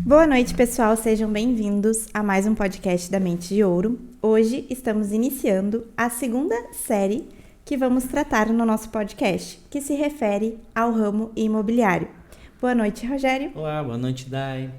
Boa noite, pessoal. Sejam bem-vindos a mais um podcast da Mente de Ouro. Hoje estamos iniciando a segunda série que vamos tratar no nosso podcast, que se refere ao ramo imobiliário. Boa noite, Rogério. Olá, boa noite, Dai.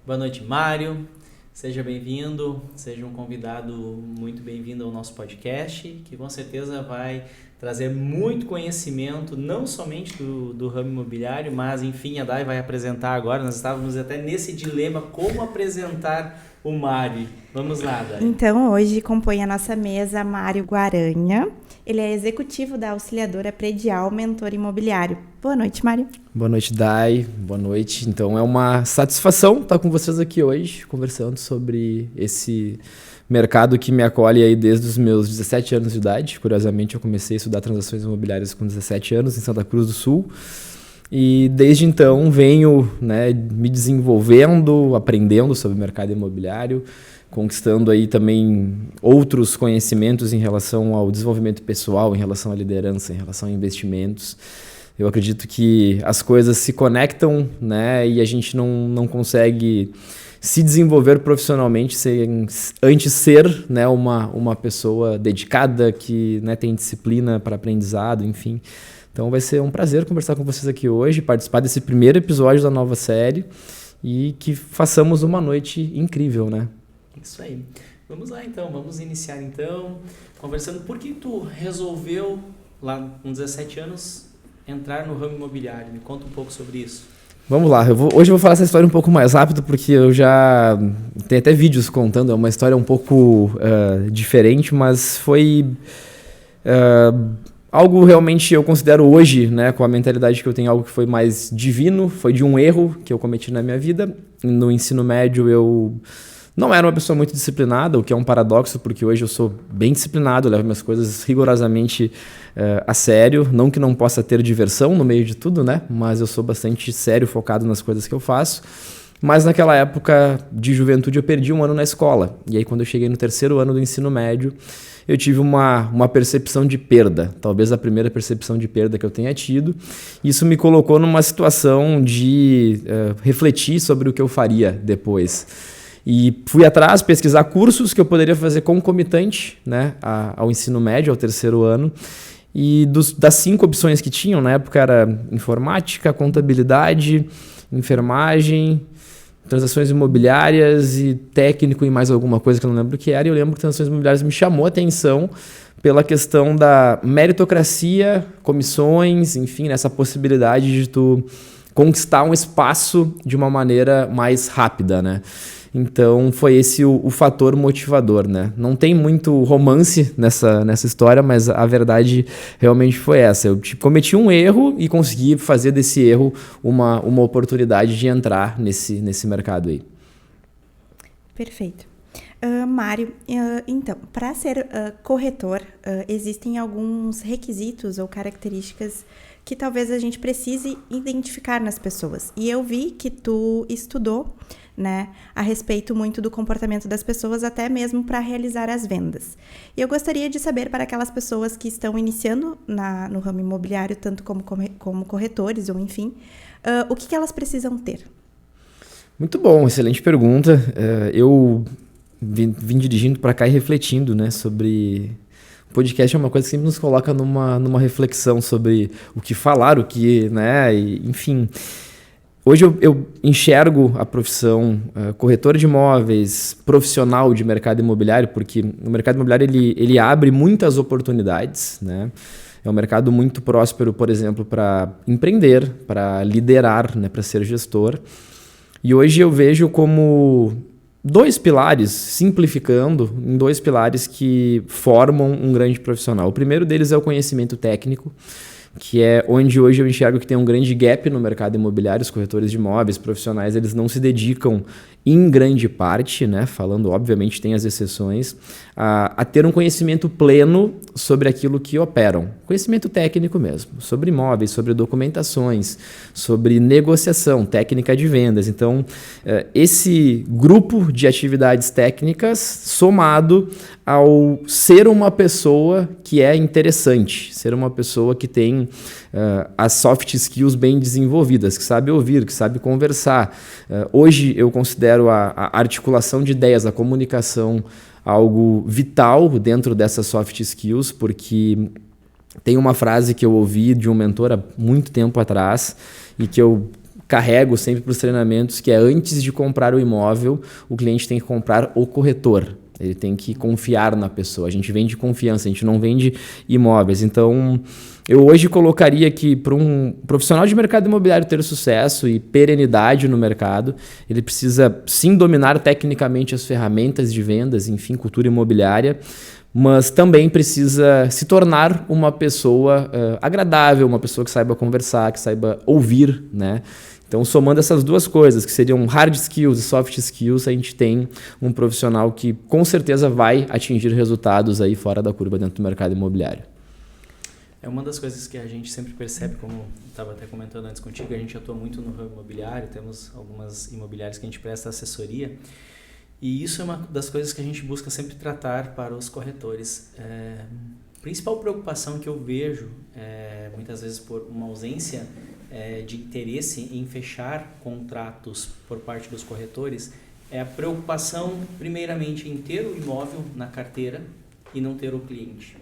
Boa noite, Mário. Seja bem-vindo, seja um convidado muito bem-vindo ao nosso podcast, que com certeza vai trazer muito conhecimento, não somente do ramo imobiliário, mas, enfim, a Dai vai apresentar agora. Nós estávamos até nesse dilema, como apresentar o Mário. Vamos lá, Dai. Então, hoje compõe a nossa mesa Mário Guaranha. Ele é executivo da Auxiliadora Predial Mentor Imobiliário. Boa noite, Mário. Boa noite, Dai. Boa noite. Então, é uma satisfação estar com vocês aqui hoje, conversando sobre esse mercado que me acolhe aí desde os meus 17 anos de idade. Curiosamente, eu comecei a estudar transações imobiliárias com 17 anos em Santa Cruz do Sul. E desde então venho, me desenvolvendo, aprendendo sobre o mercado imobiliário, conquistando aí também outros conhecimentos em relação ao desenvolvimento pessoal, em relação à liderança, em relação a investimentos. Eu acredito que as coisas se conectam, e a gente não consegue se desenvolver profissionalmente sem antes ser, uma pessoa dedicada, que tem disciplina para aprendizado, enfim. Então vai ser um prazer conversar com vocês aqui hoje, participar desse primeiro episódio da nova série e que façamos uma noite incrível, né? Isso aí. Vamos lá então, vamos iniciar então, conversando. Por que tu resolveu, lá com 17 anos, entrar no ramo imobiliário? Me conta um pouco sobre isso. Vamos lá, hoje eu vou falar essa história um pouco mais rápido, porque eu já tenho até vídeos contando, é uma história um pouco diferente, mas foi algo realmente eu considero hoje, com a mentalidade que eu tenho, algo que foi mais divino, foi de um erro que eu cometi na minha vida. No ensino médio eu não era uma pessoa muito disciplinada, o que é um paradoxo, porque hoje eu sou bem disciplinado, eu levo minhas coisas rigorosamente a sério. Não que não possa ter diversão no meio de tudo, mas eu sou bastante sério, focado nas coisas que eu faço. Mas naquela época de juventude eu perdi um ano na escola. E aí quando eu cheguei no terceiro ano do ensino médio, eu tive uma percepção de perda, talvez a primeira percepção de perda que eu tenha tido. Isso me colocou numa situação de refletir sobre o que eu faria depois. E fui atrás pesquisar cursos que eu poderia fazer concomitante, ao ensino médio, ao terceiro ano. E das 5 opções que tinham, na época era informática, contabilidade, enfermagem, transações imobiliárias e técnico e mais alguma coisa que eu não lembro o que era. E eu lembro que transações imobiliárias me chamou a atenção pela questão da meritocracia, comissões, enfim, essa possibilidade de tu conquistar um espaço de uma maneira mais rápida, Então foi esse o fator motivador, Não tem muito romance nessa história, mas a verdade realmente foi essa. Eu cometi um erro e consegui fazer desse erro uma oportunidade de entrar nesse mercado aí. Perfeito. Mário, então, para ser corretor, existem alguns requisitos ou características que talvez a gente precise identificar nas pessoas. E eu vi que tu estudou, a respeito muito do comportamento das pessoas, até mesmo para realizar as vendas. E eu gostaria de saber, para aquelas pessoas que estão iniciando no ramo imobiliário, tanto como corretores, ou enfim, o que elas precisam ter? Muito bom, excelente pergunta. Eu vim dirigindo para cá e refletindo, sobre... O podcast é uma coisa que sempre nos coloca numa reflexão sobre o que falar, enfim. Hoje eu enxergo a profissão corretor de imóveis, profissional de mercado imobiliário, porque o mercado imobiliário ele abre muitas oportunidades, É um mercado muito próspero, por exemplo, para empreender, para liderar, para ser gestor. E hoje eu vejo como 2 pilares, simplificando, em 2 pilares que formam um grande profissional. O primeiro deles é o conhecimento técnico, que é onde hoje eu enxergo que tem um grande gap no mercado imobiliário. Os corretores de imóveis profissionais, eles não se dedicam em grande parte, falando, obviamente, tem as exceções, a ter um conhecimento pleno sobre aquilo que operam. Conhecimento técnico mesmo, sobre imóveis, sobre documentações, sobre negociação, técnica de vendas. Então, esse grupo de atividades técnicas somado ao ser uma pessoa que é interessante, ser uma pessoa que tem tem as soft skills bem desenvolvidas, que sabe ouvir, que sabe conversar. Hoje eu considero a articulação de ideias, a comunicação algo vital dentro dessas soft skills, porque tem uma frase que eu ouvi de um mentor há muito tempo atrás e que eu carrego sempre para os treinamentos, que é: antes de comprar o imóvel, o cliente tem que comprar o corretor. Ele tem que confiar na pessoa. A gente vende confiança, a gente não vende imóveis. Então, eu hoje colocaria que para um profissional de mercado imobiliário ter sucesso e perenidade no mercado, ele precisa sim dominar tecnicamente as ferramentas de vendas, enfim, cultura imobiliária, mas também precisa se tornar uma pessoa agradável, uma pessoa que saiba conversar, que saiba ouvir, né? Então, somando essas duas coisas, que seriam hard skills e soft skills, a gente tem um profissional que com certeza vai atingir resultados aí fora da curva dentro do mercado imobiliário. É uma das coisas que a gente sempre percebe, como estava até comentando antes contigo, a gente atua muito no ramo imobiliário, temos algumas imobiliárias que a gente presta assessoria, e isso é uma das coisas que a gente busca sempre tratar para os corretores. A principal preocupação que eu vejo, muitas vezes por uma ausência de interesse em fechar contratos por parte dos corretores, é a preocupação, primeiramente, em ter o imóvel na carteira e não ter o cliente,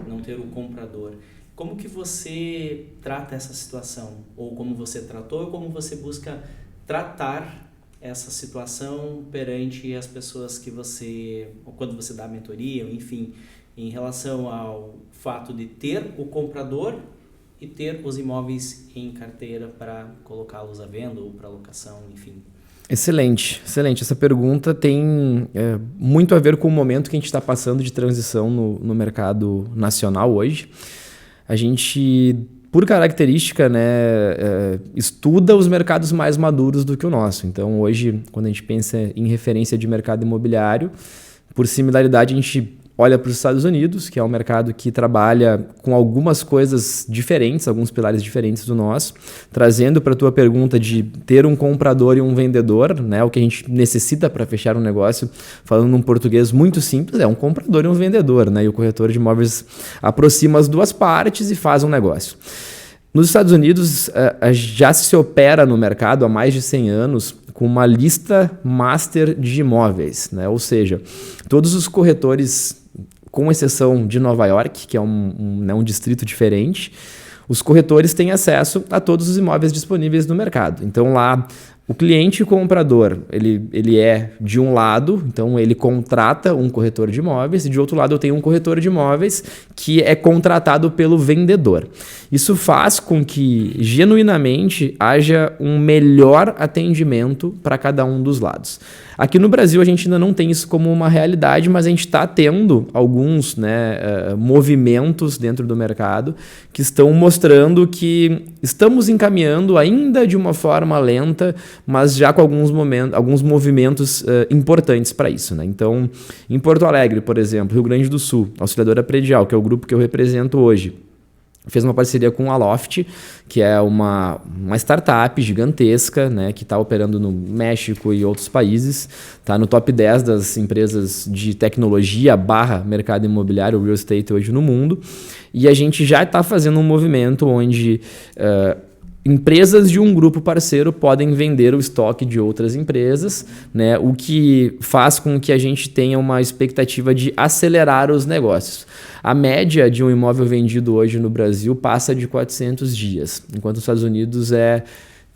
não ter o comprador. Como que você trata essa situação? Ou como você tratou, ou como você busca tratar essa situação perante as pessoas que você, ou quando você dá mentoria, enfim, em relação ao fato de ter o comprador e ter os imóveis em carteira para colocá-los à venda ou para locação, enfim. Excelente, excelente. Essa pergunta tem muito a ver com o momento que a gente está passando de transição no mercado nacional hoje. A gente, por característica, né, estuda os mercados mais maduros do que o nosso. Então, hoje, quando a gente pensa em referência de mercado imobiliário, por similaridade, a gente olha para os Estados Unidos, que é um mercado que trabalha com algumas coisas diferentes, alguns pilares diferentes do nosso, trazendo para a tua pergunta de ter um comprador e um vendedor, né, o que a gente necessita para fechar um negócio, falando num português muito simples, é um comprador e um vendedor, né, e o corretor de imóveis aproxima as duas partes e faz um negócio. Nos Estados Unidos, já se opera no mercado há mais de 100 anos com uma lista master de imóveis, né? Ou seja, todos os corretores, com exceção de Nova York, que é um distrito diferente, os corretores têm acesso a todos os imóveis disponíveis no mercado. Então lá, o cliente e o comprador, ele é de um lado, então ele contrata um corretor de imóveis, e de outro lado eu tenho um corretor de imóveis que é contratado pelo vendedor. Isso faz com que, genuinamente, haja um melhor atendimento para cada um dos lados. Aqui no Brasil a gente ainda não tem isso como uma realidade, mas a gente está tendo alguns movimentos dentro do mercado que estão mostrando que estamos encaminhando ainda de uma forma lenta, mas já com alguns movimentos importantes para isso, né? Então, em Porto Alegre, por exemplo, Rio Grande do Sul, Auxiliadora Predial, que é o grupo que eu represento hoje, fez uma parceria com a Loft, que é uma startup gigantesca, né, que está operando no México e outros países, está no top 10 das empresas de tecnologia / mercado imobiliário, real estate hoje no mundo, e a gente já está fazendo um movimento onde empresas de um grupo parceiro podem vender o estoque de outras empresas, né, o que faz com que a gente tenha uma expectativa de acelerar os negócios. A média de um imóvel vendido hoje no Brasil passa de 400 dias, enquanto nos Estados Unidos é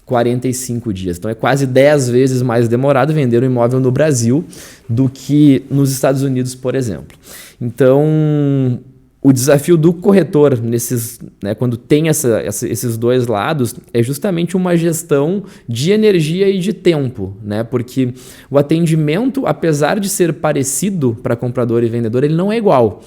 45 dias. Então é quase 10 vezes mais demorado vender um imóvel no Brasil do que nos Estados Unidos, por exemplo. Então, o desafio do corretor, quando tem esses dois lados, é justamente uma gestão de energia e de tempo, né? Porque o atendimento, apesar de ser parecido para comprador e vendedor, ele não é igual.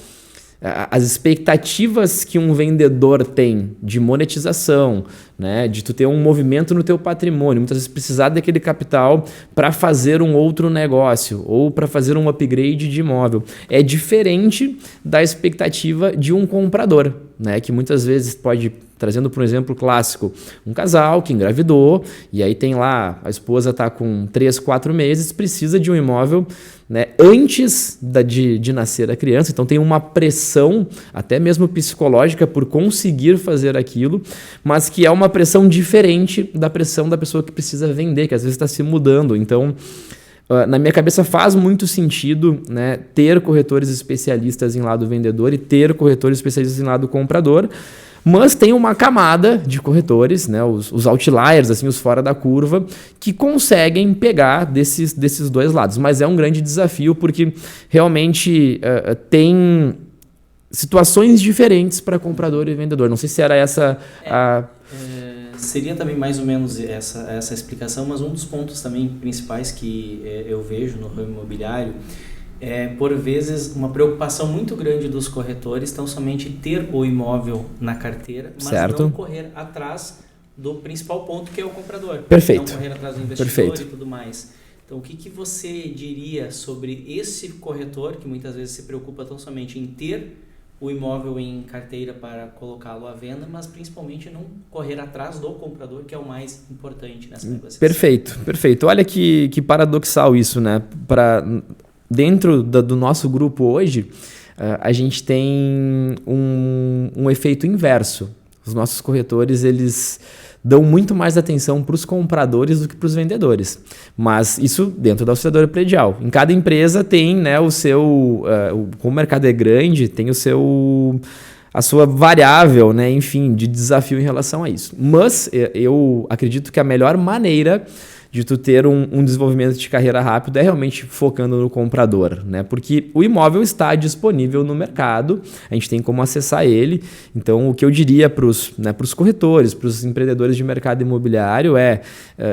As expectativas que um vendedor tem de monetização, né, de tu ter um movimento no teu patrimônio, muitas vezes precisar daquele capital para fazer um outro negócio ou para fazer um upgrade de imóvel, é diferente da expectativa de um comprador, né, que muitas vezes pode trazendo por um exemplo clássico, um casal que engravidou e aí tem lá, a esposa está com 3, 4 meses, precisa de um imóvel, né, antes de nascer a criança, então tem uma pressão, até mesmo psicológica, por conseguir fazer aquilo, mas que é uma pressão diferente da pressão da pessoa que precisa vender, que às vezes está se mudando. Então, na minha cabeça faz muito sentido, né, ter corretores especialistas em lado vendedor e ter corretores especialistas em lado comprador, mas tem uma camada de corretores, né, os outliers, assim, os fora da curva, que conseguem pegar desses dois lados. Mas é um grande desafio porque realmente tem situações diferentes para comprador e vendedor. Não sei se era essa seria também mais ou menos essa explicação, mas um dos pontos também principais que eu vejo no ramo imobiliário por vezes, uma preocupação muito grande dos corretores tão somente ter o imóvel na carteira, mas certo. não correr atrás do principal ponto, que é o comprador. Perfeito. Não correr atrás do investidor. Perfeito. E tudo mais. Então, o que você diria sobre esse corretor, que muitas vezes se preocupa tão somente em ter o imóvel em carteira para colocá-lo à venda, mas principalmente não correr atrás do comprador, que é o mais importante nessa negociação? Perfeito, perfeito. Olha que paradoxal isso, né? Dentro do nosso grupo hoje, a gente tem um efeito inverso. Os nossos corretores, eles dão muito mais atenção para os compradores do que para os vendedores. Mas isso dentro da auxiliadora predial. Em cada empresa tem, né, o seu... como o mercado é grande, tem a sua variável, né, enfim, de desafio em relação a isso. Mas eu acredito que a melhor maneira de tu ter um desenvolvimento de carreira rápido é realmente focando no comprador, né? Porque o imóvel está disponível no mercado, a gente tem como acessar ele. Então, o que eu diria para os corretores, para os empreendedores de mercado imobiliário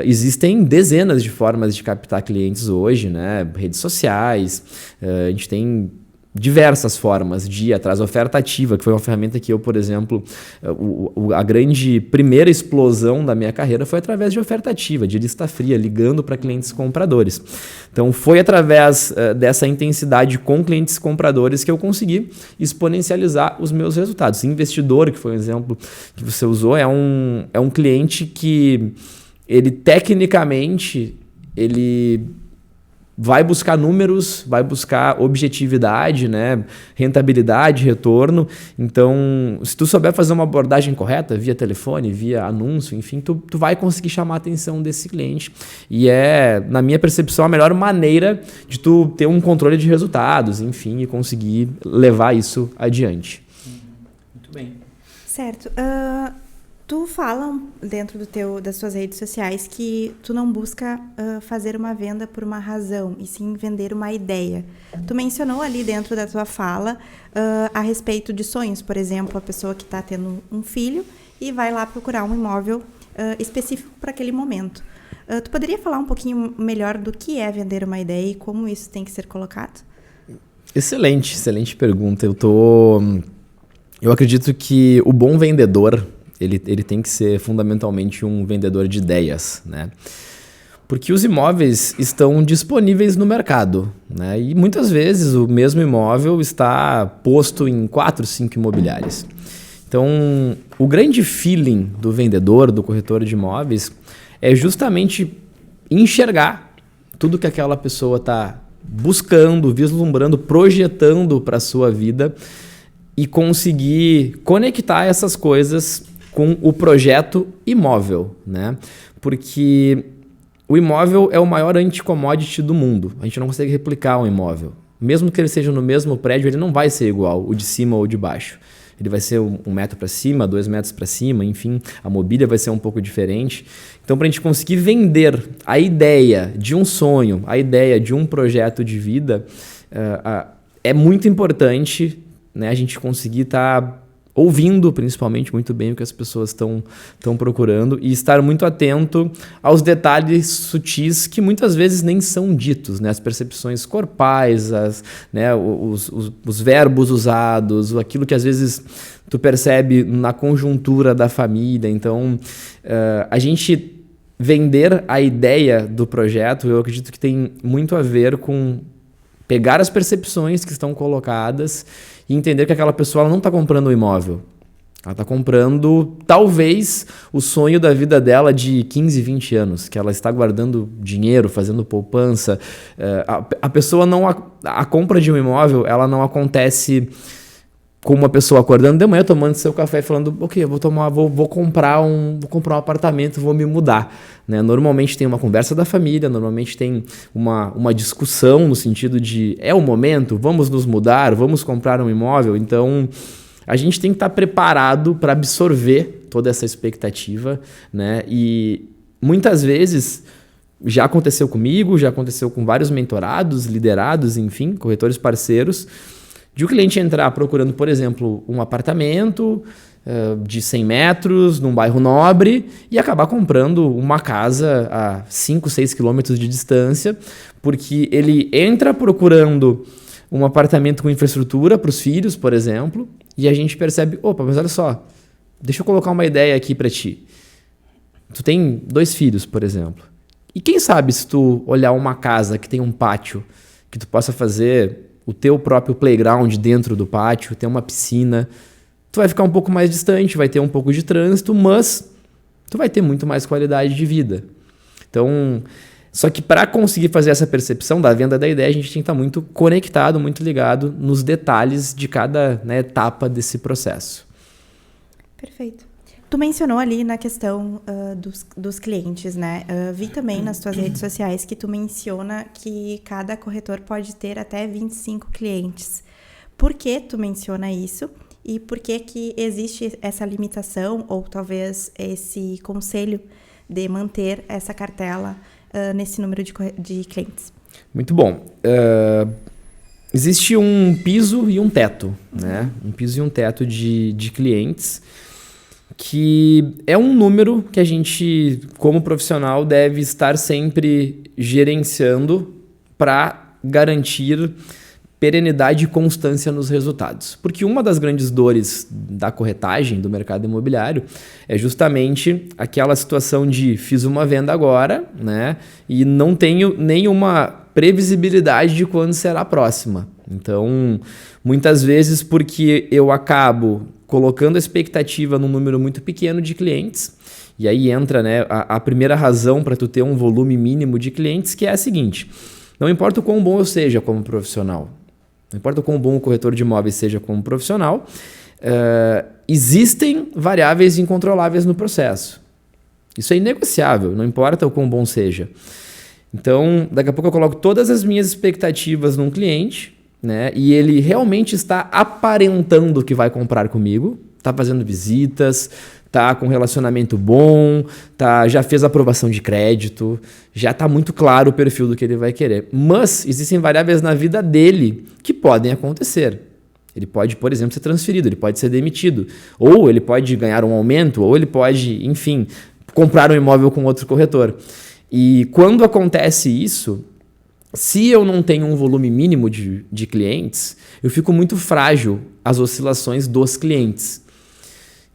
existem dezenas de formas de captar clientes hoje, né? Redes sociais, a gente tem diversas formas de ir atrás. Oferta ativa, que foi uma ferramenta que eu, por exemplo, a grande primeira explosão da minha carreira foi através de oferta ativa, de lista fria, ligando para clientes compradores. Então, foi através dessa intensidade com clientes compradores que eu consegui exponencializar os meus resultados. Investidor, que foi um exemplo que você usou, é um cliente que ele tecnicamente vai buscar números, vai buscar objetividade, né? Rentabilidade, retorno. Então, se tu souber fazer uma abordagem correta, via telefone, via anúncio, enfim, tu vai conseguir chamar a atenção desse cliente. E na minha percepção, a melhor maneira de tu ter um controle de resultados, enfim, e conseguir levar isso adiante. Muito bem. Certo. Tu fala dentro das suas redes sociais que tu não busca fazer uma venda por uma razão, e sim vender uma ideia. Tu mencionou ali dentro da tua fala a respeito de sonhos, por exemplo, a pessoa que está tendo um filho e vai lá procurar um imóvel específico para aquele momento. Tu poderia falar um pouquinho melhor do que é vender uma ideia e como isso tem que ser colocado? Excelente pergunta. Eu acredito que o bom vendedor ele tem que ser fundamentalmente um vendedor de ideias, né? Porque os imóveis estão disponíveis no mercado, né? E muitas vezes o mesmo imóvel está posto em 4, 5 imobiliárias. Então, o grande feeling do vendedor, do corretor de imóveis, é justamente enxergar tudo que aquela pessoa está buscando, vislumbrando, projetando para a sua vida e conseguir conectar essas coisas com o projeto imóvel, né? Porque o imóvel é o maior anti-commodity do mundo. A gente não consegue replicar um imóvel. Mesmo que ele seja no mesmo prédio, ele não vai ser igual, o de cima ou de baixo. Ele vai ser 1 metro para cima, 2 metros para cima, enfim, a mobília vai ser um pouco diferente. Então, para a gente conseguir vender a ideia de um sonho, a ideia de um projeto de vida, é muito importante, né, a gente conseguir estar ouvindo principalmente muito bem o que as pessoas estão procurando e estar muito atento aos detalhes sutis que muitas vezes nem são ditos, né? As percepções corpais, os verbos usados, aquilo que às vezes tu percebe na conjuntura da família. Então, a gente vender a ideia do projeto, eu acredito que tem muito a ver com pegar as percepções que estão colocadas e entender que aquela pessoa ela não está comprando um imóvel. Ela está comprando, talvez, o sonho da vida dela de 15, 20 anos, que ela está guardando dinheiro, fazendo poupança. A pessoa não... A compra de um imóvel, ela não acontece com uma pessoa acordando de manhã, tomando seu café e falando, ok, vou comprar um apartamento, vou me mudar. Né? Normalmente tem uma conversa da família, normalmente tem uma discussão no sentido de, é o momento, vamos nos mudar, vamos comprar um imóvel. Então, a gente tem que estar preparado para absorver toda essa expectativa, né? E muitas vezes já aconteceu comigo, já aconteceu com vários mentorados, liderados, enfim, corretores parceiros, de o cliente entrar procurando, por exemplo, um apartamento de 100 metros num bairro nobre e acabar comprando uma casa a 5, 6 quilômetros de distância, porque ele entra procurando um apartamento com infraestrutura para os filhos, por exemplo, e a gente percebe, opa, mas olha só, deixa eu colocar uma ideia aqui para ti. Tu tem 2 filhos, por exemplo. E quem sabe se tu olhar uma casa que tem um pátio, que tu possa fazer o teu próprio playground dentro do pátio, ter uma piscina, tu vai ficar um pouco mais distante, vai ter um pouco de trânsito, mas tu vai ter muito mais qualidade de vida. Então, só que para conseguir fazer essa percepção da venda da ideia, a gente tem que estar muito conectado, muito ligado nos detalhes de cada, né, etapa desse processo. Perfeito. Tu mencionou ali na questão dos clientes, né? Vi também nas tuas redes sociais que tu menciona que cada corretor pode ter até 25 clientes. Por que tu menciona isso? E por que existe essa limitação ou talvez esse conselho de manter essa cartela nesse número de clientes? Muito bom. Existe um piso e um teto, né? Um piso e um teto de clientes, que é um número que a gente, como profissional, deve estar sempre gerenciando para garantir perenidade e constância nos resultados. Porque uma das grandes dores da corretagem do mercado imobiliário é justamente aquela situação de fiz uma venda agora, né, e não tenho nenhuma previsibilidade de quando será a próxima. Então, muitas vezes porque eu acabo colocando a expectativa num número muito pequeno de clientes, e aí entra, né, a primeira razão para tu ter um volume mínimo de clientes, que é a seguinte: não importa o quão bom eu seja como profissional, não importa o quão bom o corretor de imóveis seja como profissional, existem variáveis incontroláveis no processo. Isso é inegociável, não importa o quão bom seja. Então, daqui a pouco eu coloco todas as minhas expectativas num cliente, né, e ele realmente está aparentando que vai comprar comigo, está fazendo visitas, está com relacionamento bom, já fez aprovação de crédito, já está muito claro o perfil do que ele vai querer. Mas existem variáveis na vida dele que podem acontecer. Ele pode, por exemplo, ser transferido, ele pode ser demitido, ou ele pode ganhar um aumento, ou ele pode, enfim, comprar um imóvel com outro corretor. E quando acontece isso, se eu não tenho um volume mínimo de clientes, eu fico muito frágil às oscilações dos clientes.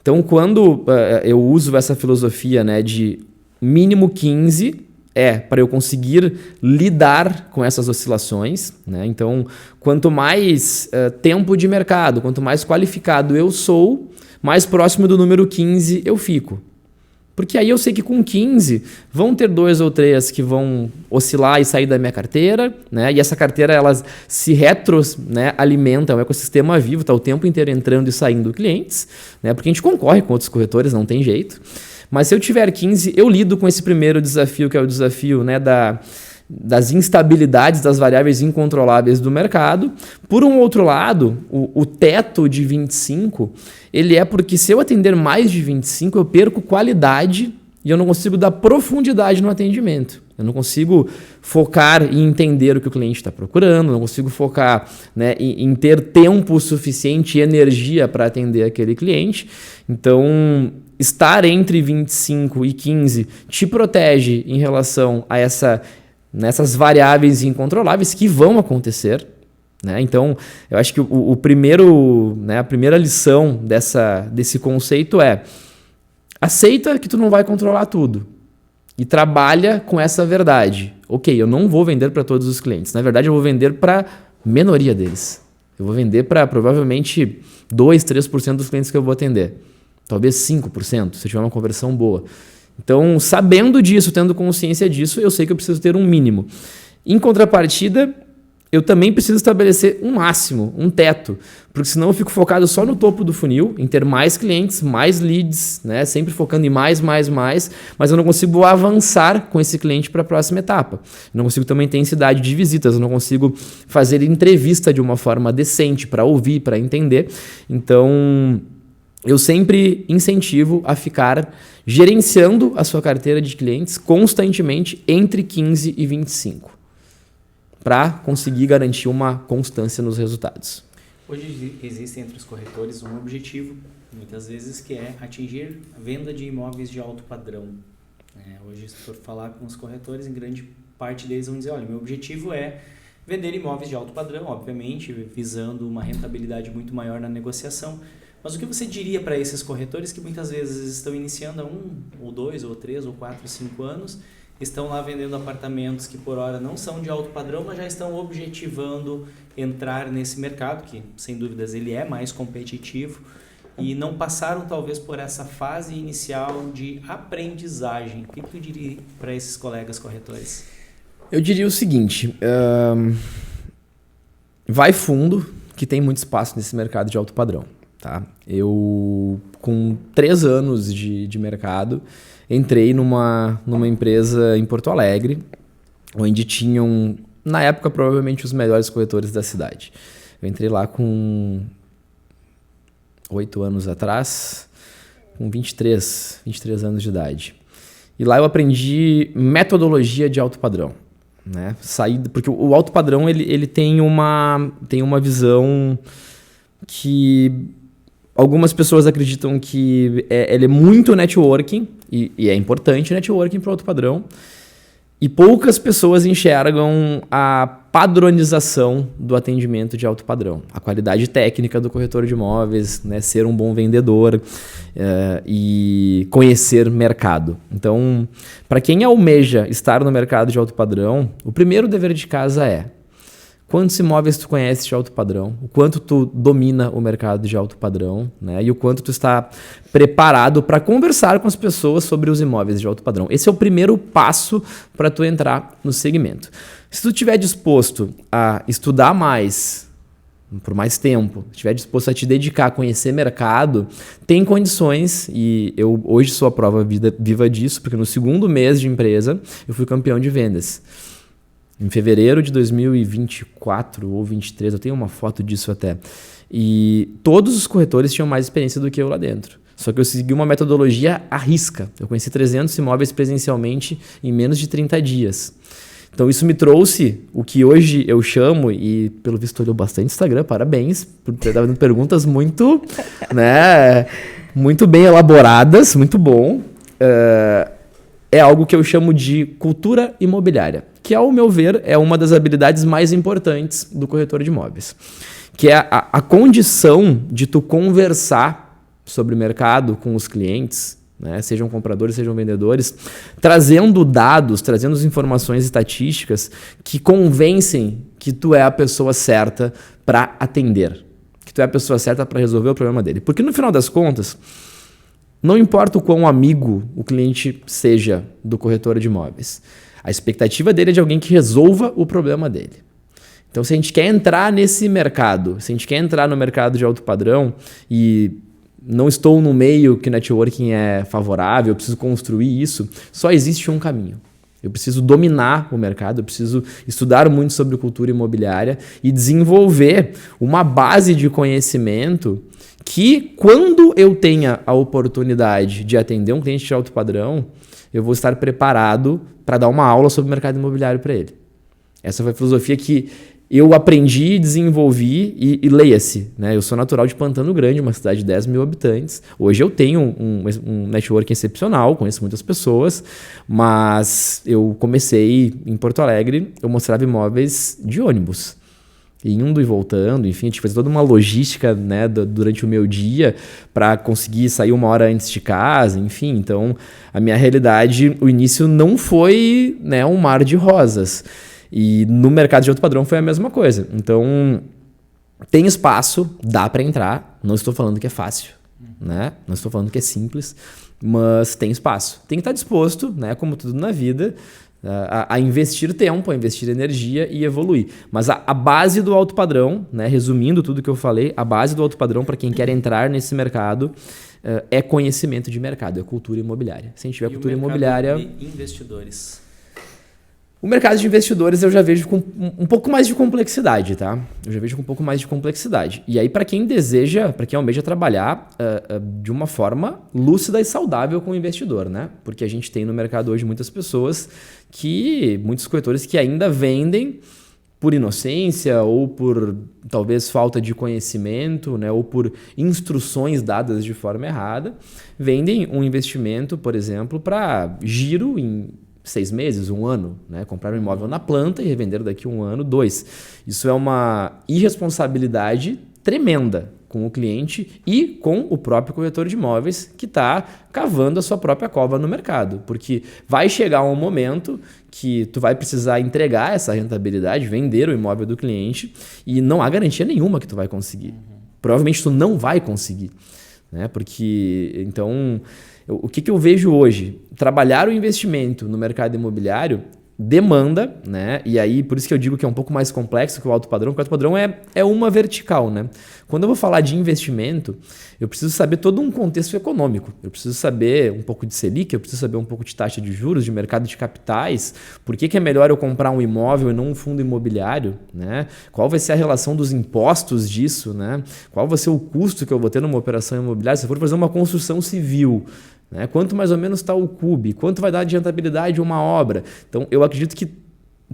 Então, quando eu uso essa filosofia, né, de mínimo 15, para eu conseguir lidar com essas oscilações, né? Então, quanto mais tempo de mercado, quanto mais qualificado eu sou, mais próximo do número 15 eu fico. Porque aí eu sei que com 15 vão ter 2 ou 3 que vão oscilar e sair da minha carteira, né? E essa carteira, ela se alimenta, é um ecossistema vivo, está o tempo inteiro entrando e saindo clientes, né? Porque a gente concorre com outros corretores, não tem jeito. Mas se eu tiver 15, eu lido com esse primeiro desafio, que é o desafio, né, das instabilidades, das variáveis incontroláveis do mercado. Por um outro lado, o teto de 25, ele é porque se eu atender mais de 25, eu perco qualidade e eu não consigo dar profundidade no atendimento. Eu não consigo focar em entender o que o cliente está procurando, não consigo focar, né, em ter tempo suficiente e energia para atender aquele cliente. Então, estar entre 25 e 15 te protege em relação a nessas variáveis incontroláveis que vão acontecer, né? Então, eu acho que a primeira lição desse conceito é: aceita que tu não vai controlar tudo e trabalha com essa verdade. Ok, eu não vou vender para todos os clientes. Na verdade, eu vou vender para a minoria deles. Eu vou vender para provavelmente 2, 3% dos clientes que eu vou atender. talvez 5%, se eu tiver uma conversão boa. Então, sabendo disso, tendo consciência disso, eu sei que eu preciso ter um mínimo. Em contrapartida, eu também preciso estabelecer um máximo, um teto, porque senão eu fico focado só no topo do funil, em ter mais clientes, mais leads, né? Sempre focando em mais, mas eu não consigo avançar com esse cliente para a próxima etapa. Eu não consigo ter uma intensidade de visitas, eu não consigo fazer entrevista de uma forma decente para ouvir, para entender. Então, eu sempre incentivo a ficar gerenciando a sua carteira de clientes constantemente entre 15 e 25. Para conseguir garantir uma constância nos resultados. Hoje existe entre os corretores um objetivo, muitas vezes, que é atingir a venda de imóveis de alto padrão. Hoje, se for falar com os corretores, em grande parte deles vão dizer, olha, meu objetivo é vender imóveis de alto padrão, obviamente, visando uma rentabilidade muito maior na negociação. Mas o que você diria para esses corretores que muitas vezes estão iniciando há 1, ou 2, ou 3, ou 4, 5 anos, estão lá vendendo apartamentos que por hora não são de alto padrão, mas já estão objetivando entrar nesse mercado, que sem dúvidas ele é mais competitivo, e não passaram talvez por essa fase inicial de aprendizagem. O que tu diria para esses colegas corretores? Eu diria o seguinte, vai fundo, que tem muito espaço nesse mercado de alto padrão. Tá? Eu, com 3 anos de mercado, entrei numa empresa em Porto Alegre, onde tinham, na época, provavelmente os melhores corretores da cidade. Eu entrei lá com 8 anos atrás, com 23 anos de idade. E lá eu aprendi metodologia de alto padrão. Né? Porque o alto padrão ele tem uma visão que algumas pessoas acreditam que ele é muito networking, e é importante networking para o alto padrão, e poucas pessoas enxergam a padronização do atendimento de alto padrão, a qualidade técnica do corretor de imóveis, né, ser um bom vendedor e conhecer mercado. Então, para quem almeja estar no mercado de alto padrão, o primeiro dever de casa é: quantos imóveis tu conheces de alto padrão, o quanto tu domina o mercado de alto padrão, né? E o quanto tu está preparado para conversar com as pessoas sobre os imóveis de alto padrão. Esse é o primeiro passo para tu entrar no segmento. Se tu estiver disposto a estudar mais, por mais tempo, estiver disposto a te dedicar a conhecer mercado, tem condições, e eu hoje sou a prova viva disso, porque no 2º mês de empresa eu fui campeão de vendas. Em fevereiro de 2024 ou 2023, eu tenho uma foto disso até. E todos os corretores tinham mais experiência do que eu lá dentro. Só que eu segui uma metodologia à risca. Eu conheci 300 imóveis presencialmente em menos de 30 dias. Então isso me trouxe o que hoje eu chamo, e pelo visto olhou bastante Instagram, parabéns, por ter dado perguntas muito, né, muito bem elaboradas, muito bom. É algo que eu chamo de cultura imobiliária, que, ao meu ver, é uma das habilidades mais importantes do corretor de imóveis, que é a condição de tu conversar sobre o mercado com os clientes, né, sejam compradores, sejam vendedores, trazendo dados, trazendo informações estatísticas que convencem que tu é a pessoa certa para atender, que tu é a pessoa certa para resolver o problema dele. Porque, no final das contas, não importa o quão amigo o cliente seja do corretor de imóveis, a expectativa dele é de alguém que resolva o problema dele. Então, se a gente quer entrar nesse mercado, se a gente quer entrar no mercado de alto padrão, e não estou no meio que networking é favorável, eu preciso construir isso, só existe um caminho. Eu preciso dominar o mercado, eu preciso estudar muito sobre cultura imobiliária e desenvolver uma base de conhecimento que, quando eu tenha a oportunidade de atender um cliente de alto padrão, eu vou estar preparado para dar uma aula sobre o mercado imobiliário para ele. Essa foi a filosofia que eu aprendi, desenvolvi e leia-se, né? Eu sou natural de Pantano Grande, uma cidade de 10 mil habitantes. Hoje eu tenho um network excepcional, conheço muitas pessoas, mas eu comecei em Porto Alegre, eu mostrava imóveis de ônibus. Indo e voltando, enfim, a gente fez toda uma logística, né, durante o meu dia para conseguir sair 1 hora antes de casa, enfim. Então, a minha realidade, o início não foi, né, um mar de rosas. E no mercado de alto padrão foi a mesma coisa. Então, tem espaço, dá para entrar. Não estou falando que é fácil. né? Não estou falando que é simples, mas tem espaço. Tem que estar disposto, né, como tudo na vida, a investir tempo, a investir energia e evoluir. Mas a base do alto padrão, né, resumindo tudo que eu falei, a base do alto padrão para quem quer entrar nesse mercado é conhecimento de mercado, é cultura imobiliária. Se a gente tiver cultura imobiliária... de investidores. O mercado de investidores eu já vejo com um pouco mais de complexidade, tá? Eu já vejo com um pouco mais de complexidade. E aí, para quem deseja, para quem almeja trabalhar de uma forma lúcida e saudável com o investidor, né? Porque a gente tem no mercado hoje muitos corretores que ainda vendem por inocência ou por talvez falta de conhecimento, né? Ou por instruções dadas de forma errada, vendem um investimento, por exemplo, para giro em 6 meses, 1 ano, né? Comprar um imóvel na planta e revender daqui 1 ano, 2. Isso é uma irresponsabilidade tremenda com o cliente e com o próprio corretor de imóveis que está cavando a sua própria cova no mercado. Porque vai chegar um momento que tu vai precisar entregar essa rentabilidade, vender o imóvel do cliente e não há garantia nenhuma que tu vai conseguir. Provavelmente tu não vai conseguir, né? Porque, então... O que eu vejo hoje? Trabalhar o investimento no mercado imobiliário demanda, né? E aí, por isso que eu digo que é um pouco mais complexo que o alto padrão, porque o alto padrão é uma vertical, né? Quando eu vou falar de investimento, eu preciso saber todo um contexto econômico. Eu preciso saber um pouco de Selic, eu preciso saber um pouco de taxa de juros, de mercado de capitais, por que é melhor eu comprar um imóvel e não um fundo imobiliário, né? Qual vai ser a relação dos impostos disso, né? Qual vai ser o custo que eu vou ter numa operação imobiliária se eu for fazer uma construção civil, né? Quanto mais ou menos está o CUB? Quanto vai dar de rentabilidade uma obra? Então, eu acredito que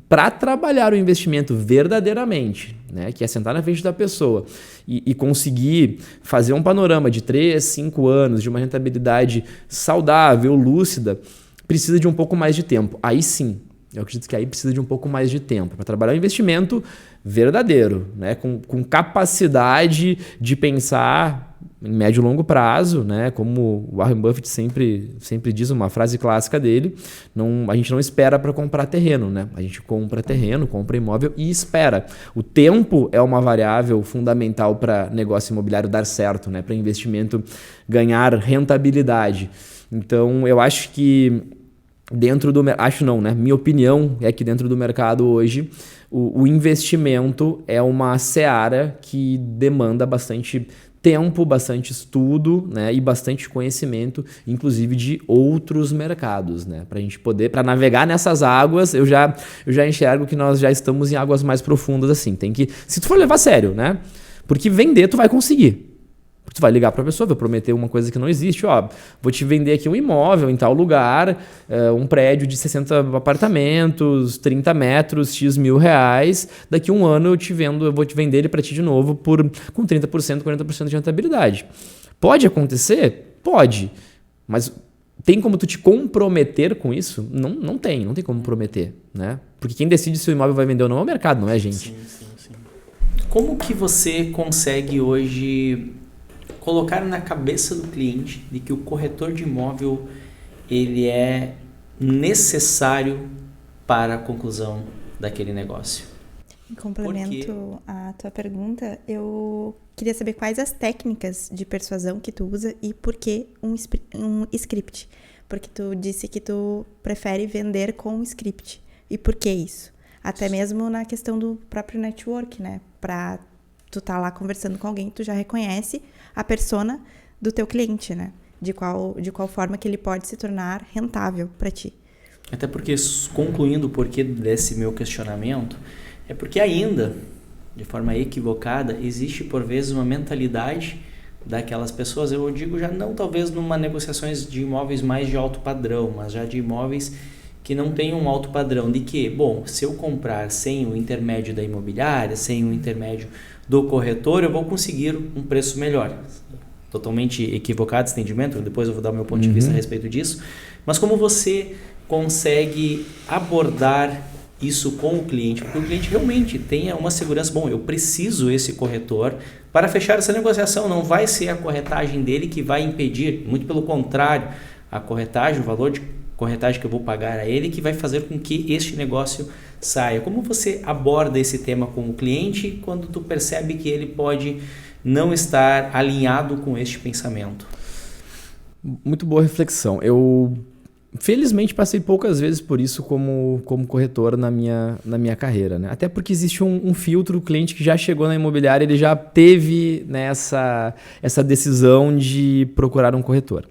para trabalhar o investimento verdadeiramente, né, que é sentar na frente da pessoa e conseguir fazer um panorama de 3, 5 anos de uma rentabilidade saudável, lúcida, precisa de um pouco mais de tempo. Aí sim, eu acredito que aí precisa de um pouco mais de tempo para trabalhar o investimento verdadeiro, né, com capacidade de pensar em médio e longo prazo, né? Como o Warren Buffett sempre diz, uma frase clássica dele, a gente não espera para comprar terreno, né? A gente compra terreno, compra imóvel e espera. O tempo é uma variável fundamental para negócio imobiliário dar certo, né? Para investimento ganhar rentabilidade. Então, eu acho que minha opinião é que dentro do mercado hoje, o investimento é uma seara que demanda bastante tempo, bastante estudo, né, e bastante conhecimento, inclusive de outros mercados, né, para a gente poder, para navegar nessas águas, eu já enxergo que nós já estamos em águas mais profundas assim. Tem que, se tu for levar a sério, né, porque vender tu vai conseguir. Tu vai ligar para a pessoa, vai prometer uma coisa que não existe. Ó, vou te vender aqui um imóvel em tal lugar, um prédio de 60 apartamentos, 30 metros, X mil reais. Daqui 1 ano eu vou te vender ele para ti de novo com 30%, 40% de rentabilidade. Pode acontecer? Pode. Mas tem como tu te comprometer com isso? Não tem como prometer, né? Porque quem decide se o imóvel vai vender ou não é o mercado, não é a gente. Sim. Como que você consegue hoje colocar na cabeça do cliente de que o corretor de imóvel ele é necessário para a conclusão daquele negócio? Em complemento à tua pergunta, eu queria saber quais as técnicas de persuasão que tu usa e por que um script. Porque tu disse que tu prefere vender com script. E por que isso? Até mesmo na questão do próprio network, né? Para tu tá lá conversando com alguém, tu já reconhece a persona do teu cliente, né? De qual forma que ele pode se tornar rentável para ti. Até porque, concluindo o porquê desse meu questionamento, é porque ainda, de forma equivocada, existe por vezes uma mentalidade daquelas pessoas, eu digo já não talvez numa negociações de imóveis mais de alto padrão, mas já de imóveis que não tem um alto padrão, de que, bom, se eu comprar sem o intermédio da imobiliária, sem o intermédio do corretor, eu vou conseguir um preço melhor. Totalmente equivocado esse entendimento, depois eu vou dar o meu ponto de vista a respeito disso, mas como você consegue abordar isso com o cliente, porque o cliente realmente tenha uma segurança, bom, eu preciso esse corretor para fechar essa negociação, não vai ser a corretagem dele que vai impedir, muito pelo contrário, a corretagem, o valor de corretagem que eu vou pagar a ele que vai fazer com que este negócio saia. Como você aborda esse tema com o cliente quando tu percebe que ele pode não estar alinhado com este pensamento? Muito boa reflexão. Eu, felizmente, passei poucas vezes por isso como corretor na minha carreira, né? Até porque existe um filtro, o cliente que já chegou na imobiliária, ele já teve, né, essa decisão de procurar um corretor.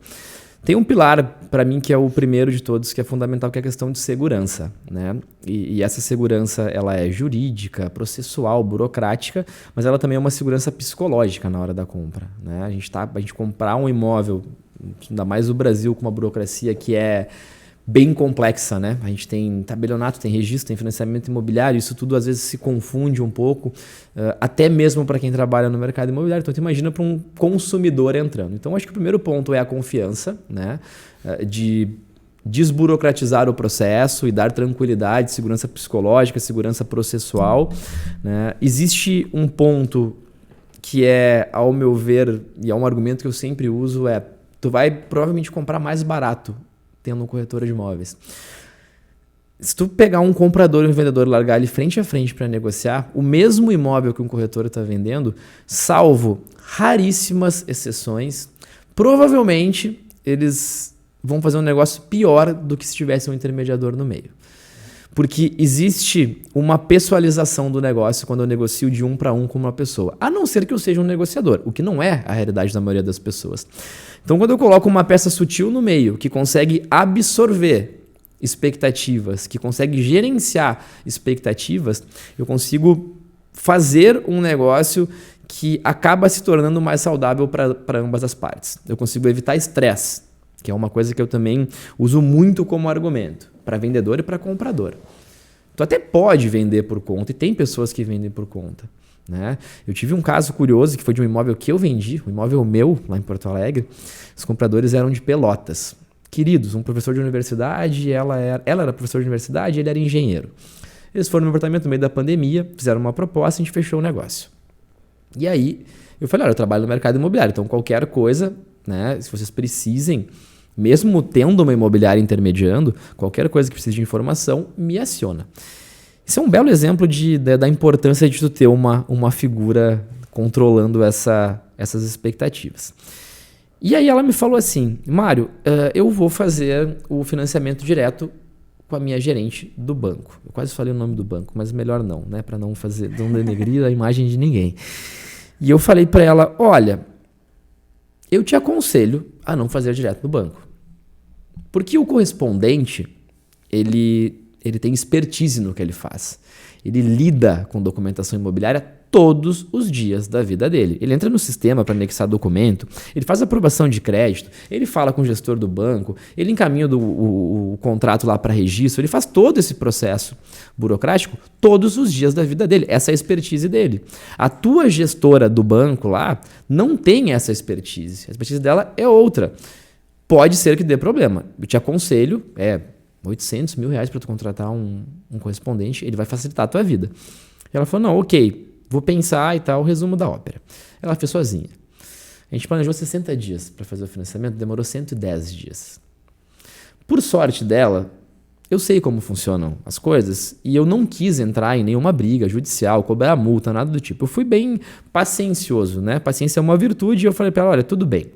Tem um pilar, para mim, que é o primeiro de todos, que é fundamental, que é a questão de segurança, né? E essa segurança, ela é jurídica, processual, burocrática, mas ela também é uma segurança psicológica na hora da compra, né? A gente comprar um imóvel, ainda mais o Brasil, com uma burocracia que é bem complexa, né? A gente tem tabelionato, tem registro, tem financiamento imobiliário, isso tudo às vezes se confunde um pouco, até mesmo para quem trabalha no mercado imobiliário. Então, tu imagina para um consumidor entrando. Então, acho que o primeiro ponto é a confiança, né? De desburocratizar o processo e dar tranquilidade, segurança psicológica, segurança processual, né? Existe um ponto que é, ao meu ver, e é um argumento que eu sempre uso, tu vai provavelmente comprar mais barato tendo um corretor de imóveis. Se tu pegar um comprador e um vendedor e largar ele frente a frente para negociar, o mesmo imóvel que um corretor está vendendo, salvo raríssimas exceções, provavelmente eles vão fazer um negócio pior do que se tivesse um intermediador no meio. Porque existe uma pessoalização do negócio quando eu negocio de um para um com uma pessoa. A não ser que eu seja um negociador, o que não é a realidade da maioria das pessoas. Então, quando eu coloco uma peça sutil no meio, que consegue absorver expectativas, que consegue gerenciar expectativas, eu consigo fazer um negócio que acaba se tornando mais saudável para ambas as partes. Eu consigo evitar estresse, que é uma coisa que eu também uso muito como argumento, para vendedor e para comprador. Tu até pode vender por conta, e tem pessoas que vendem por conta, né? Eu tive um caso curioso, que foi de um imóvel que eu vendi, um imóvel meu, lá em Porto Alegre. Os compradores eram de Pelotas. Queridos, um professor de universidade, ela era professora de universidade, ele era engenheiro. Eles foram no meu apartamento no meio da pandemia, fizeram uma proposta e a gente fechou o negócio. E aí, eu falei, olha, eu trabalho no mercado imobiliário, então qualquer coisa, né, se vocês precisem, mesmo tendo uma imobiliária intermediando, qualquer coisa que precise de informação, me aciona. Isso é um belo exemplo da importância de tu ter uma figura controlando essas expectativas. E aí ela me falou assim, Mário, eu vou fazer o financiamento direto com a minha gerente do banco. Eu quase falei o nome do banco, mas melhor não, né, para não denegrir a imagem de ninguém. E eu falei para ela, olha, eu te aconselho a não fazer direto no banco. Porque o correspondente, ele tem expertise no que ele faz. Ele lida com documentação imobiliária todos os dias da vida dele. Ele entra no sistema para anexar documento, ele faz aprovação de crédito, ele fala com o gestor do banco, ele encaminha o contrato lá para registro, ele faz todo esse processo burocrático todos os dias da vida dele. Essa é a expertise dele. A tua gestora do banco lá não tem essa expertise. A expertise dela é outra. Pode ser que dê problema. Eu te aconselho, 800 mil reais para tu contratar um correspondente, ele vai facilitar a tua vida. Ela falou, não, ok, vou pensar e tal, o resumo da ópera. Ela fez sozinha. A gente planejou 60 dias para fazer o financiamento, demorou 110 dias. Por sorte dela, eu sei como funcionam as coisas e eu não quis entrar em nenhuma briga judicial, cobrar multa, nada do tipo. Eu fui bem paciencioso, né? Paciência é uma virtude e eu falei para ela, olha, tudo bem,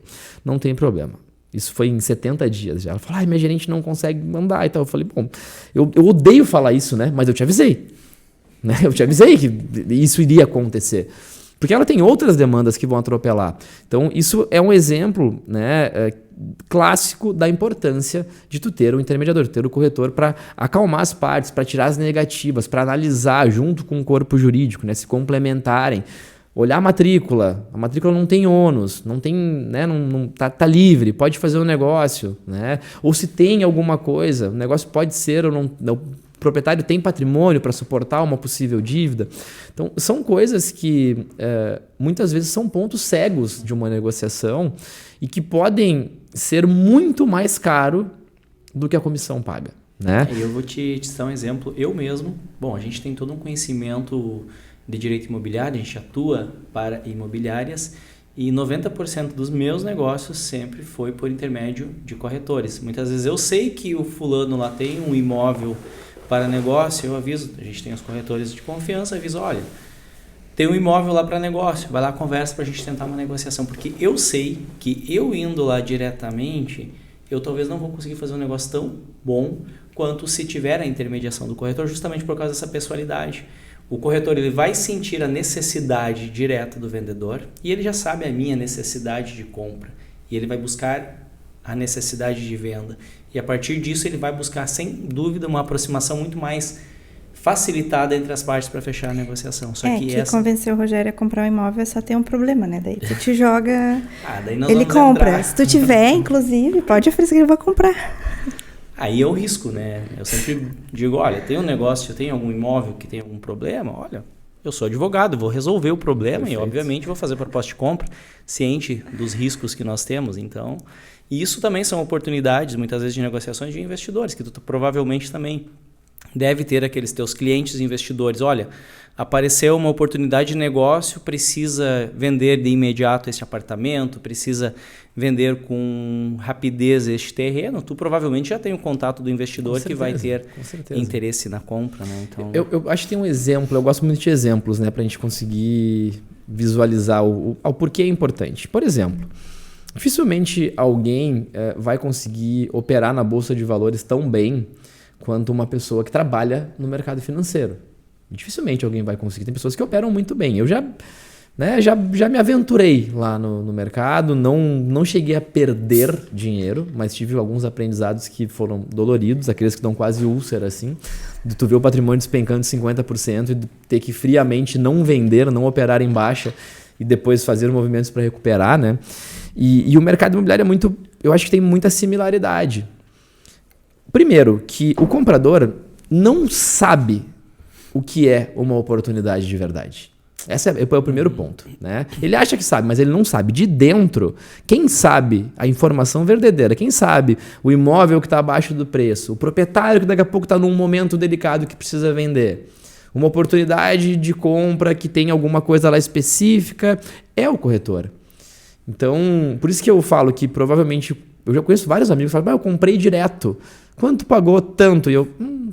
não tem problema. Isso foi em 70 dias já. Ela falou, minha gerente não consegue mandar e tal. Eu falei, bom, eu odeio falar isso, né? Mas eu te avisei. Né? Eu te avisei que isso iria acontecer. Porque ela tem outras demandas que vão atropelar. Então, isso é um exemplo, né, clássico da importância de tu ter um intermediador, ter o corretor para acalmar as partes, para tirar as negativas, para analisar junto com o corpo jurídico, né, se complementarem. Olhar a matrícula não tem ônus, não tem, né, tá livre, pode fazer um negócio, né? Ou se tem alguma coisa, o negócio pode ser ou não, o proprietário tem patrimônio para suportar uma possível dívida. Então, são coisas que muitas vezes são pontos cegos de uma negociação e que podem ser muito mais caro do que a comissão paga, né? Eu vou te dar um exemplo. Eu mesmo, a gente tem todo um conhecimento de direito imobiliário, a gente atua para imobiliárias e 90% dos meus negócios sempre foi por intermédio de corretores. Muitas vezes eu sei que o fulano lá tem um imóvel para negócio, eu aviso, a gente tem os corretores de confiança, aviso, olha, tem um imóvel lá para negócio, vai lá, conversa para a gente tentar uma negociação, porque eu sei que eu indo lá diretamente, eu talvez não vou conseguir fazer um negócio tão bom quanto se tiver a intermediação do corretor, justamente por causa dessa pessoalidade. O corretor ele vai sentir a necessidade direta do vendedor e ele já sabe a minha necessidade de compra e ele vai buscar a necessidade de venda. E a partir disso ele vai buscar, sem dúvida, uma aproximação muito mais facilitada entre as partes para fechar a negociação. Só que convencer o Rogério a comprar um imóvel só tem um problema, né? Daí tu te joga, daí nós ele vamos compra. entrar. Se tu tiver, inclusive, pode oferecer que ele vai comprar. Aí é o risco, né? Eu sempre digo, olha, tem um negócio, tem algum imóvel que tem algum problema, olha, eu sou advogado, vou resolver o problema. Perfeito. E obviamente vou fazer proposta de compra, ciente dos riscos que nós temos. Então, e isso também são oportunidades, muitas vezes, de negociações de investidores, que tu provavelmente também deve ter aqueles teus clientes investidores. Olha, apareceu uma oportunidade de negócio, precisa vender de imediato esse apartamento, precisa vender com rapidez este terreno. Tu provavelmente já tem o contato do investidor que vai ter interesse na compra, né? Então... Eu acho que tem um exemplo, eu gosto muito de exemplos, né, para a gente conseguir visualizar o porquê é importante. Por exemplo, dificilmente alguém vai conseguir operar na Bolsa de Valores tão bem quanto uma pessoa que trabalha no mercado financeiro. Dificilmente alguém vai conseguir. Tem pessoas que operam muito bem. Eu já me aventurei lá no mercado, não cheguei a perder dinheiro, mas tive alguns aprendizados que foram doloridos, aqueles que dão quase úlcera, assim, de tu ver o patrimônio despencando de 50% e de ter que friamente não vender, não operar em baixa e depois fazer movimentos para recuperar, né? E o mercado imobiliário é muito, eu acho que tem muita similaridade. Primeiro, que o comprador não sabe o que é uma oportunidade de verdade. Esse é o primeiro ponto, né? Ele acha que sabe, mas ele não sabe. De dentro, quem sabe a informação verdadeira, quem sabe o imóvel que está abaixo do preço, o proprietário que daqui a pouco está num momento delicado que precisa vender, uma oportunidade de compra que tem alguma coisa lá específica, é o corretor. Então, por isso que eu falo que provavelmente, eu já conheço vários amigos que falam, eu comprei direto. Quanto pagou? Tanto. E eu,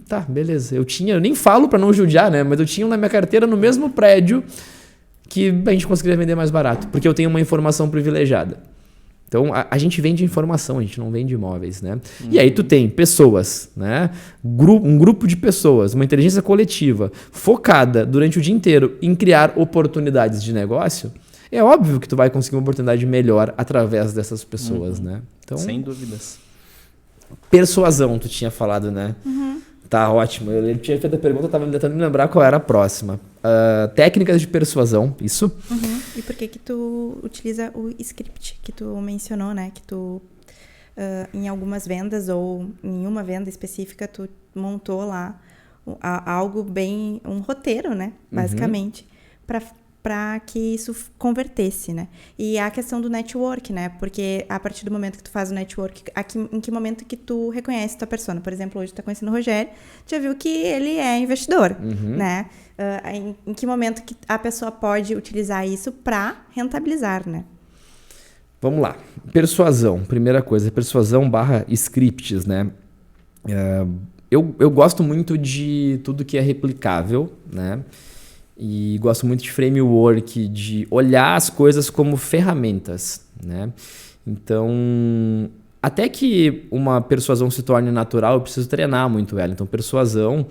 tá, beleza. Eu nem falo para não judiar, né? Mas eu tinha na minha carteira no mesmo prédio que a gente conseguiria vender mais barato, porque eu tenho uma informação privilegiada. Então, a gente vende informação, a gente não vende imóveis, né? E aí tu tem pessoas, né? Um grupo de pessoas, uma inteligência coletiva focada durante o dia inteiro em criar oportunidades de negócio. É óbvio que tu vai conseguir uma oportunidade melhor através dessas pessoas, né? Então, sem dúvidas. Persuasão, tu tinha falado, né? Tá, ótimo. Eu tinha feito a pergunta, eu tava tentando me lembrar qual era a próxima. Técnicas de persuasão, isso? E por que tu utiliza o script que tu mencionou, né? Que tu, em algumas vendas ou em uma venda específica, tu montou lá algo bem... um roteiro, né? Basicamente, para que isso convertesse, né? E a questão do network, né? Porque a partir do momento que tu faz o network, em que momento que tu reconhece tua persona? Por exemplo, hoje tu tá conhecendo o Rogério, já viu que ele é investidor, né? Em que momento que a pessoa pode utilizar isso para rentabilizar, né? Vamos lá. Persuasão, primeira coisa. Persuasão / scripts, né? Eu gosto muito de tudo que é replicável, né? E gosto muito de framework, de olhar as coisas como ferramentas, né? Então, até que uma persuasão se torne natural, eu preciso treinar muito ela. Então, persuasão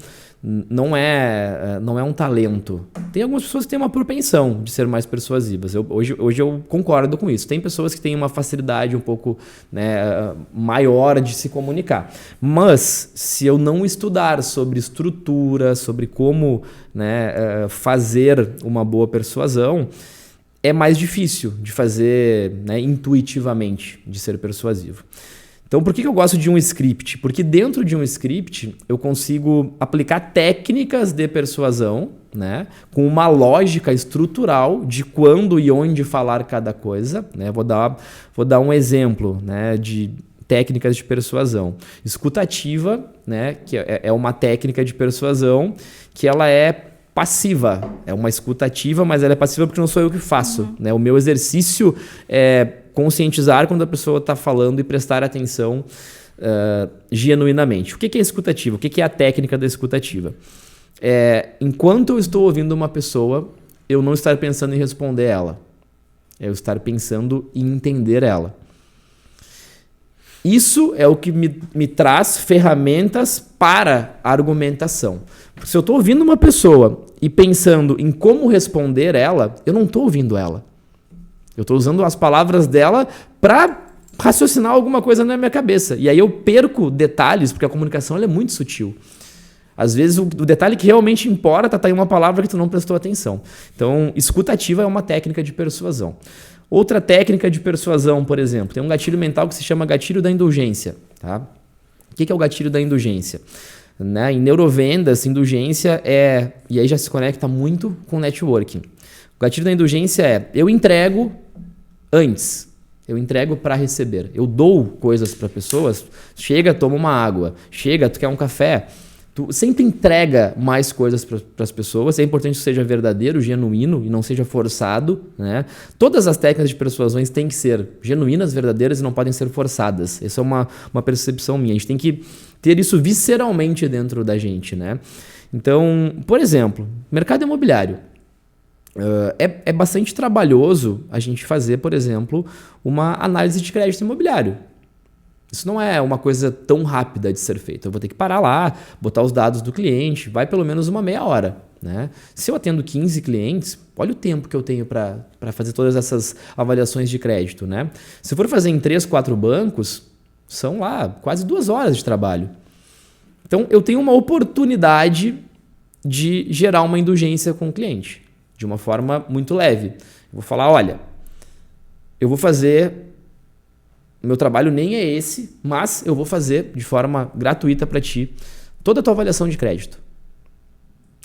não é um talento. Tem algumas pessoas que têm uma propensão de ser mais persuasivas. Hoje eu concordo com isso. Tem pessoas que têm uma facilidade um pouco, né, maior de se comunicar. Mas, se eu não estudar sobre estrutura, sobre como, né, fazer uma boa persuasão, é mais difícil de fazer, né, intuitivamente, de ser persuasivo. Então, por que eu gosto de um script? Porque dentro de um script eu consigo aplicar técnicas de persuasão, né, com uma lógica estrutural de quando e onde falar cada coisa, né? Vou dar um exemplo, né, de técnicas de persuasão. Escutativa, né, que é uma técnica de persuasão que ela é passiva. É uma escutativa, mas ela é passiva porque não sou eu que faço, né? O meu exercício é conscientizar quando a pessoa está falando e prestar atenção genuinamente. O que é escutativa? O que é a técnica da escutativa? Enquanto eu estou ouvindo uma pessoa, eu não estar pensando em responder ela. É eu estar pensando em entender ela. Isso é o que me traz ferramentas para a argumentação. Porque se eu estou ouvindo uma pessoa e pensando em como responder ela, eu não estou ouvindo ela. Eu estou usando as palavras dela para raciocinar alguma coisa na minha cabeça. E aí eu perco detalhes, porque a comunicação ela é muito sutil. Às vezes o detalhe que realmente importa está em uma palavra que tu não prestou atenção. Então, escuta ativa é uma técnica de persuasão. Outra técnica de persuasão, por exemplo, tem um gatilho mental que se chama gatilho da indulgência. Tá? O que é o gatilho da indulgência? Né? Em neurovendas, indulgência é... E aí já se conecta muito com networking. O gatilho da indulgência é: eu entrego antes. Eu entrego para receber. Eu dou coisas para pessoas. Chega, toma uma água. Chega, tu quer um café. Tu sempre entrega mais coisas para as pessoas. É importante que seja verdadeiro, genuíno e não seja forçado. Né? Todas as técnicas de persuasões têm que ser genuínas, verdadeiras e não podem ser forçadas. Essa é uma percepção minha. A gente tem que ter isso visceralmente dentro da gente. Né? Então, por exemplo, mercado imobiliário. É bastante trabalhoso a gente fazer, por exemplo, uma análise de crédito imobiliário. Isso não é uma coisa tão rápida de ser feita. Eu vou ter que parar lá, botar os dados do cliente, vai pelo menos uma meia hora. Né? Se eu atendo 15 clientes, olha o tempo que eu tenho para fazer todas essas avaliações de crédito. Né? Se for fazer em 3, 4 bancos, são lá quase 2 horas de trabalho. Então, eu tenho uma oportunidade de gerar uma indulgência com o cliente, de uma forma muito leve. Eu vou falar, olha, eu vou fazer... Meu trabalho nem é esse, mas eu vou fazer de forma gratuita para ti toda a tua avaliação de crédito.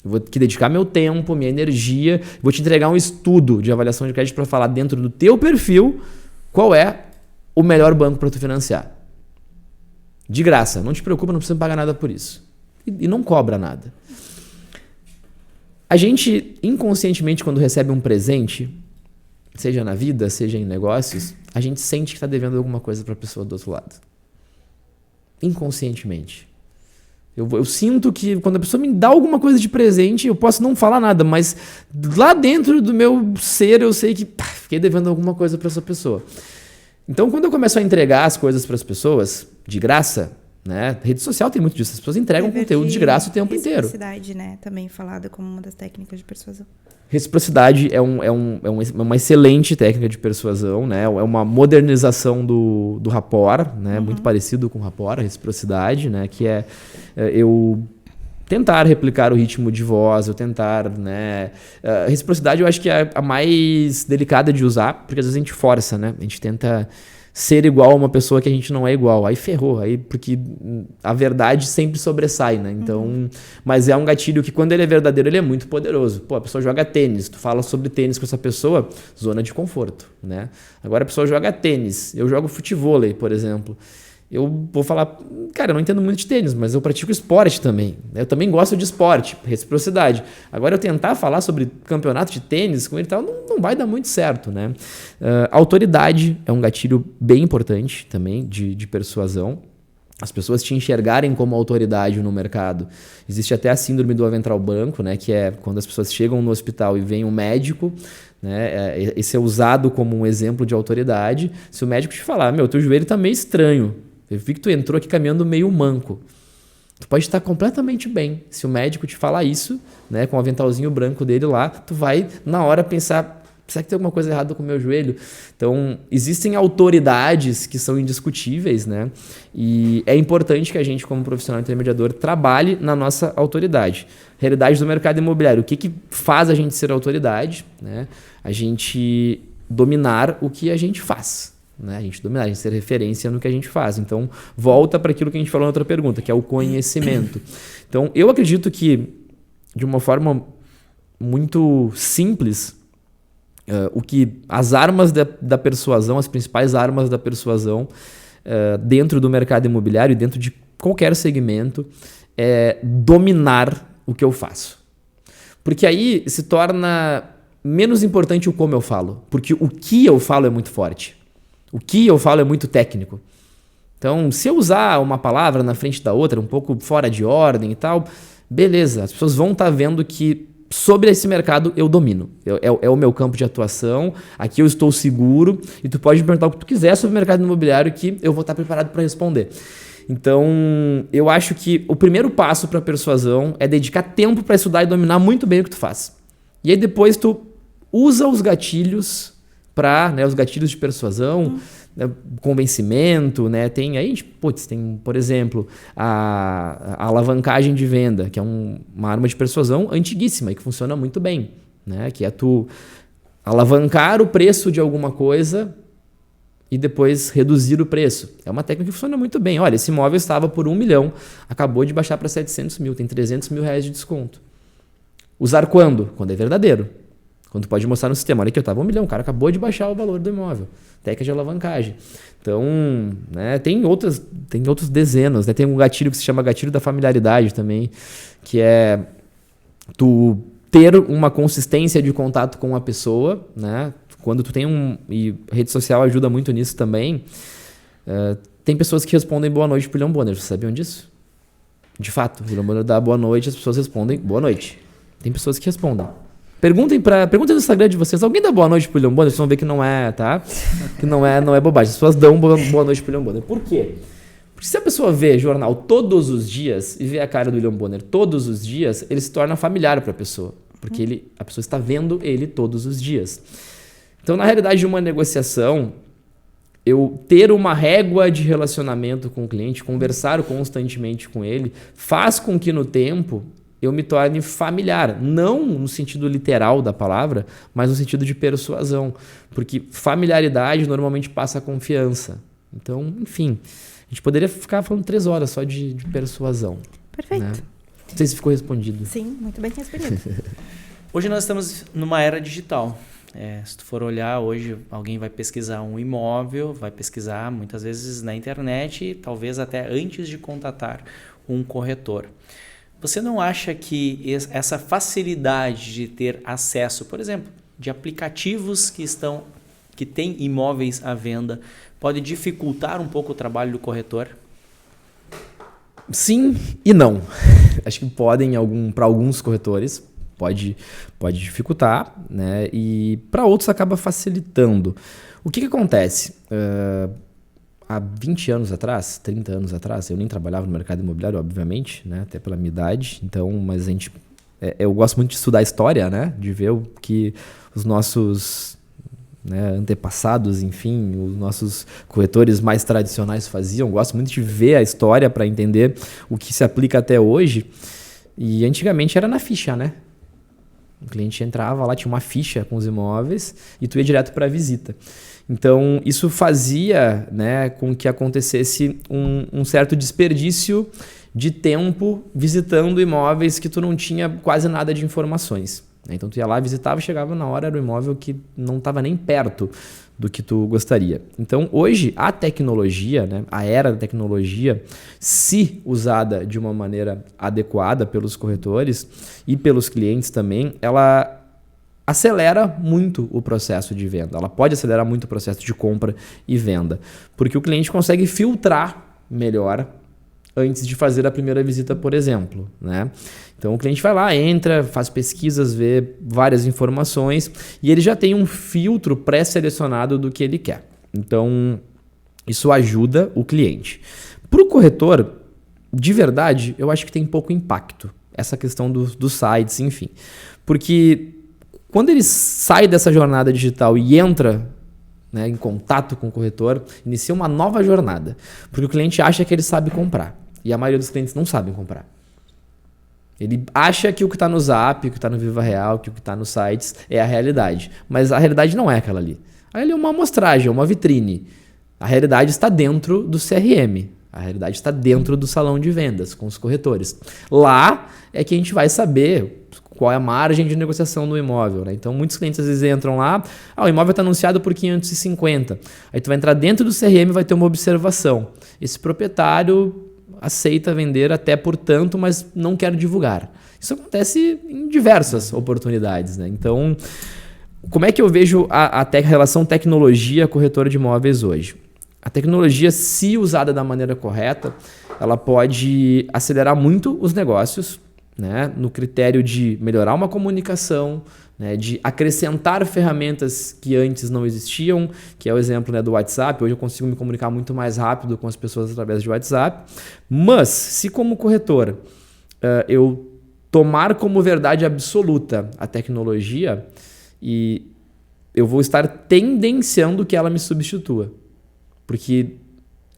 Eu vou te dedicar meu tempo, minha energia, vou te entregar um estudo de avaliação de crédito para falar dentro do teu perfil qual é o melhor banco para tu financiar. De graça, não te preocupa, não precisa pagar nada por isso. E não cobra nada. A gente, inconscientemente, quando recebe um presente, seja na vida, seja em negócios, a gente sente que está devendo alguma coisa para a pessoa do outro lado. Inconscientemente. Eu sinto que quando a pessoa me dá alguma coisa de presente, eu posso não falar nada, mas lá dentro do meu ser eu sei que fiquei devendo alguma coisa para essa pessoa. Então, quando eu começo a entregar as coisas para as pessoas de graça, né? Rede social tem muito disso, as pessoas entregam conteúdo de graça o tempo inteiro. Reciprocidade, né? Também falada como uma das técnicas de persuasão. Reciprocidade é uma excelente técnica de persuasão, né? É uma modernização do rapport, né? Muito parecido com o rapport, a reciprocidade, né? Que é eu tentar replicar o ritmo de voz, eu tentar, né? A reciprocidade eu acho que é a mais delicada de usar, porque às vezes a gente força, né? A gente tenta ser igual a uma pessoa que a gente não é igual. Aí ferrou, aí porque a verdade sempre sobressai, né? Então, mas é um gatilho que quando ele é verdadeiro, ele é muito poderoso. Pô, a pessoa joga tênis, tu fala sobre tênis com essa pessoa, zona de conforto, né? Agora a pessoa joga tênis, eu jogo futevôlei, por exemplo. Eu vou falar, cara, eu não entendo muito de tênis, mas eu pratico esporte também. Eu também gosto de esporte, reciprocidade. Agora eu tentar falar sobre campeonato de tênis com ele e tal, não vai dar muito certo, né? Autoridade é um gatilho bem importante também de persuasão. As pessoas te enxergarem como autoridade no mercado. Existe até a síndrome do aventral branco, né? Que é quando as pessoas chegam no hospital e vem um médico, né? Esse é usado como um exemplo de autoridade. Se o médico te falar, teu joelho tá meio estranho, eu vi que tu entrou aqui caminhando meio manco. Tu pode estar completamente bem. Se o médico te falar isso, né, com o aventalzinho branco dele lá, tu vai na hora pensar, será que tem alguma coisa errada com o meu joelho? Então, existem autoridades que são indiscutíveis, né? E é importante que a gente, como profissional intermediador, trabalhe na nossa autoridade. Realidade do mercado imobiliário. O que faz a gente ser autoridade? Né? A gente dominar o que a gente faz. Né? A gente dominar, a gente ser referência no que a gente faz. Então, volta para aquilo que a gente falou na outra pergunta, que é o conhecimento. Então, eu acredito que, de uma forma muito simples, o que as armas da persuasão, as principais armas da persuasão dentro do mercado imobiliário e dentro de qualquer segmento, é dominar o que eu faço. Porque aí se torna menos importante o como eu falo, porque o que eu falo é muito forte. O que eu falo é muito técnico. Então, se eu usar uma palavra na frente da outra, um pouco fora de ordem e tal, beleza, as pessoas vão estar vendo que sobre esse mercado eu domino. É o meu campo de atuação, aqui eu estou seguro e tu pode me perguntar o que tu quiser sobre o mercado imobiliário que eu vou estar preparado para responder. Então, eu acho que o primeiro passo para a persuasão é dedicar tempo para estudar e dominar muito bem o que tu faz. E aí depois tu usa os gatilhos os gatilhos de persuasão, convencimento, né? Tem, por exemplo, a alavancagem de venda, que é uma arma de persuasão antiguíssima e que funciona muito bem, né? Que é tu alavancar o preço de alguma coisa e depois reduzir o preço. É uma técnica que funciona muito bem. Olha, esse imóvel estava por 1 milhão, acabou de baixar para 700 mil, tem 300 mil reais de desconto. Usar quando? Quando é verdadeiro. Quando tu pode mostrar no sistema, olha aqui, eu estava 1 milhão, o cara acabou de baixar o valor do imóvel. Técnica de alavancagem. Então, né, tem outros dezenas, né? Tem um gatilho que se chama gatilho da familiaridade também, que é tu ter uma consistência de contato com a pessoa, né? Quando tu tem e rede social ajuda muito nisso também. Tem pessoas que respondem boa noite pro William Bonner, vocês sabiam disso? De fato, o William Bonner dá boa noite, as pessoas respondem boa noite. Tem pessoas que respondem. Perguntem no Instagram de vocês, alguém dá boa noite pro William Bonner? Vocês vão ver que não é, tá? Que não é bobagem. As pessoas dão boa noite pro William Bonner. Por quê? Porque se a pessoa vê jornal todos os dias e vê a cara do William Bonner todos os dias, ele se torna familiar para a pessoa. Porque a pessoa está vendo ele todos os dias. Então, na realidade de uma negociação, eu ter uma régua de relacionamento com o cliente, conversar constantemente com ele, faz com que no tempo eu me torne familiar. Não no sentido literal da palavra, mas no sentido de persuasão. Porque familiaridade normalmente passa a confiança. Então, enfim, a gente poderia ficar falando 3 horas só de persuasão. Perfeito. Né? Não sei se ficou respondido. Sim, muito bem respondido. Hoje nós estamos numa era digital. Se tu for olhar hoje, alguém vai pesquisar um imóvel, vai pesquisar muitas vezes na internet, talvez até antes de contatar um corretor. Você não acha que essa facilidade de ter acesso, por exemplo, de aplicativos que têm imóveis à venda, pode dificultar um pouco o trabalho do corretor? Sim e não. Acho que podem, para alguns corretores, pode dificultar, né? E para outros acaba facilitando. O que acontece? Há 20 anos atrás, 30 anos atrás, eu nem trabalhava no mercado imobiliário, obviamente, né? Até pela minha idade. Então, mas eu gosto muito de estudar a história, né? De ver o que os nossos, né, antepassados, enfim, os nossos corretores mais tradicionais faziam. Gosto muito de ver a história para entender o que se aplica até hoje. E antigamente era na ficha, né? O cliente entrava lá, tinha uma ficha com os imóveis e tu ia direto para a visita. Então, isso fazia, né, com que acontecesse um certo desperdício de tempo visitando imóveis que tu não tinha quase nada de informações. Então, tu ia lá, visitava, chegava na hora, era um imóvel que não estava nem perto do que tu gostaria. Então, hoje, a tecnologia, né, a era da tecnologia, se usada de uma maneira adequada pelos corretores e pelos clientes também, ela acelera muito o processo de venda. Ela pode acelerar muito o processo de compra e venda, porque o cliente consegue filtrar melhor antes de fazer a primeira visita, por exemplo, né? Então o cliente vai lá, entra, faz pesquisas, vê várias informações e ele já tem um filtro pré-selecionado do que ele quer. Então isso ajuda o cliente. Para o corretor, de verdade, eu acho que tem pouco impacto essa questão dos sites, enfim, porque quando ele sai dessa jornada digital e entra, né, em contato com o corretor, inicia uma nova jornada. Porque o cliente acha que ele sabe comprar. E a maioria dos clientes não sabem comprar. Ele acha que o que está no Zap, o que está no Viva Real, que o que está nos sites é a realidade. Mas a realidade não é aquela ali. Ali é uma amostragem, é uma vitrine. A realidade está dentro do CRM. A realidade está dentro do salão de vendas, com os corretores. Lá é que a gente vai saber qual é a margem de negociação do imóvel, né? Então, muitos clientes às vezes entram lá, o imóvel está anunciado por 550. Aí tu vai entrar dentro do CRM e vai ter uma observação. Esse proprietário aceita vender até por tanto, mas não quer divulgar. Isso acontece em diversas oportunidades, né? Então, como é que eu vejo a relação tecnologia-corretor de imóveis hoje? A tecnologia, se usada da maneira correta, ela pode acelerar muito os negócios, né, no critério de melhorar uma comunicação, né, de acrescentar ferramentas que antes não existiam, que é o exemplo, né, do WhatsApp. Hoje eu consigo me comunicar muito mais rápido com as pessoas através de WhatsApp. Mas, se como corretor eu tomar como verdade absoluta a tecnologia, e eu vou estar tendenciando que ela me substitua. Porque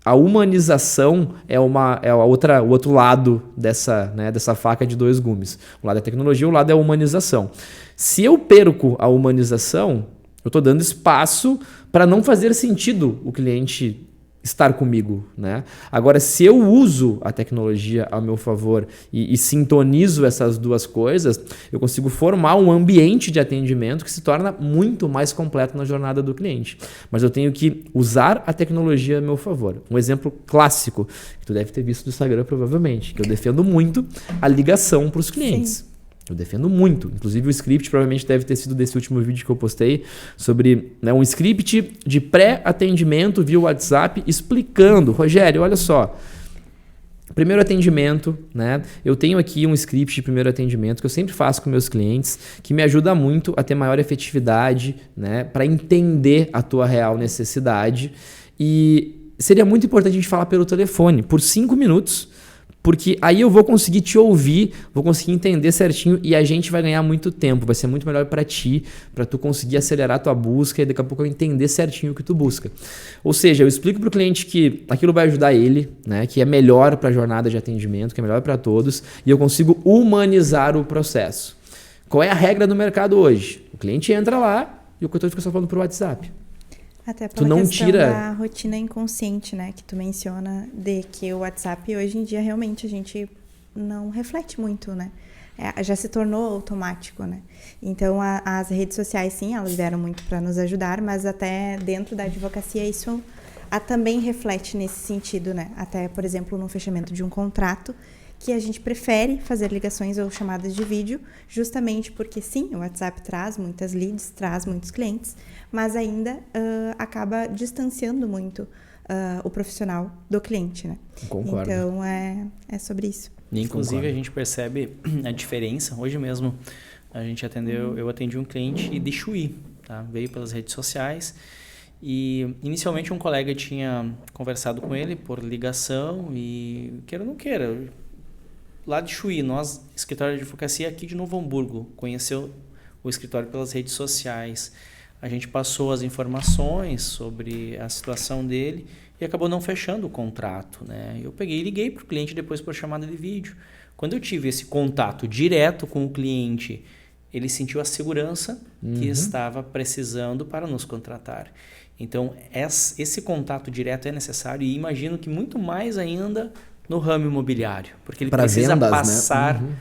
a humanização é o outro lado dessa, né, dessa faca de dois gumes. O lado é a tecnologia, o lado é a humanização. Se eu perco a humanização, eu estou dando espaço para não fazer sentido o cliente estar comigo, né? Agora, se eu uso a tecnologia ao meu favor e sintonizo essas duas coisas, eu consigo formar um ambiente de atendimento que se torna muito mais completo na jornada do cliente. Mas eu tenho que usar a tecnologia a meu favor. Um exemplo clássico, que tu deve ter visto no Instagram provavelmente, que eu defendo muito a ligação para os clientes. Sim. Eu defendo muito. Inclusive o script provavelmente deve ter sido desse último vídeo que eu postei sobre, né, um script de pré-atendimento via WhatsApp explicando. Rogério, olha só. Primeiro atendimento, né? Eu tenho aqui um script de primeiro atendimento que eu sempre faço com meus clientes, que me ajuda muito a ter maior efetividade, né, para entender a tua real necessidade. E seria muito importante a gente falar pelo telefone por 5 minutos, porque aí eu vou conseguir te ouvir, vou conseguir entender certinho e a gente vai ganhar muito tempo. Vai ser muito melhor para ti, para tu conseguir acelerar a tua busca e daqui a pouco eu entender certinho o que tu busca. Ou seja, eu explico para o cliente que aquilo vai ajudar ele, né, que é melhor para a jornada de atendimento, que é melhor para todos, e eu consigo humanizar o processo. Qual é a regra do mercado hoje? O cliente entra lá e o corretor fica só falando por WhatsApp. Até pela questão da rotina inconsciente, né? Que tu menciona, de que o WhatsApp hoje em dia realmente a gente não reflete muito, né? Já se tornou automático, né? Então as redes sociais, sim, elas vieram muito para nos ajudar, mas até dentro da advocacia isso também reflete nesse sentido, né? Até, por exemplo, no fechamento de um contrato, que a gente prefere fazer ligações ou chamadas de vídeo, justamente porque, sim, o WhatsApp traz muitas leads, traz muitos clientes, mas ainda acaba distanciando muito o profissional do cliente, né? Concordo. Então, é sobre isso. E, inclusive, a gente percebe a diferença. Hoje mesmo, eu atendi um cliente de Chuí, tá? Veio pelas redes sociais. E inicialmente um colega tinha conversado com ele por ligação e, queira ou não queira, lá de Chuí, nós, escritório de advocacia aqui de Novo Hamburgo, conheceu o escritório pelas redes sociais. A gente passou as informações sobre a situação dele e acabou não fechando o contrato, né? Eu peguei e liguei para o cliente depois por chamada de vídeo. Quando eu tive esse contato direto com o cliente, ele sentiu a segurança que estava precisando para nos contratar. Então, esse contato direto é necessário e imagino que muito mais ainda no ramo imobiliário, porque ele precisa vendas, passar, né?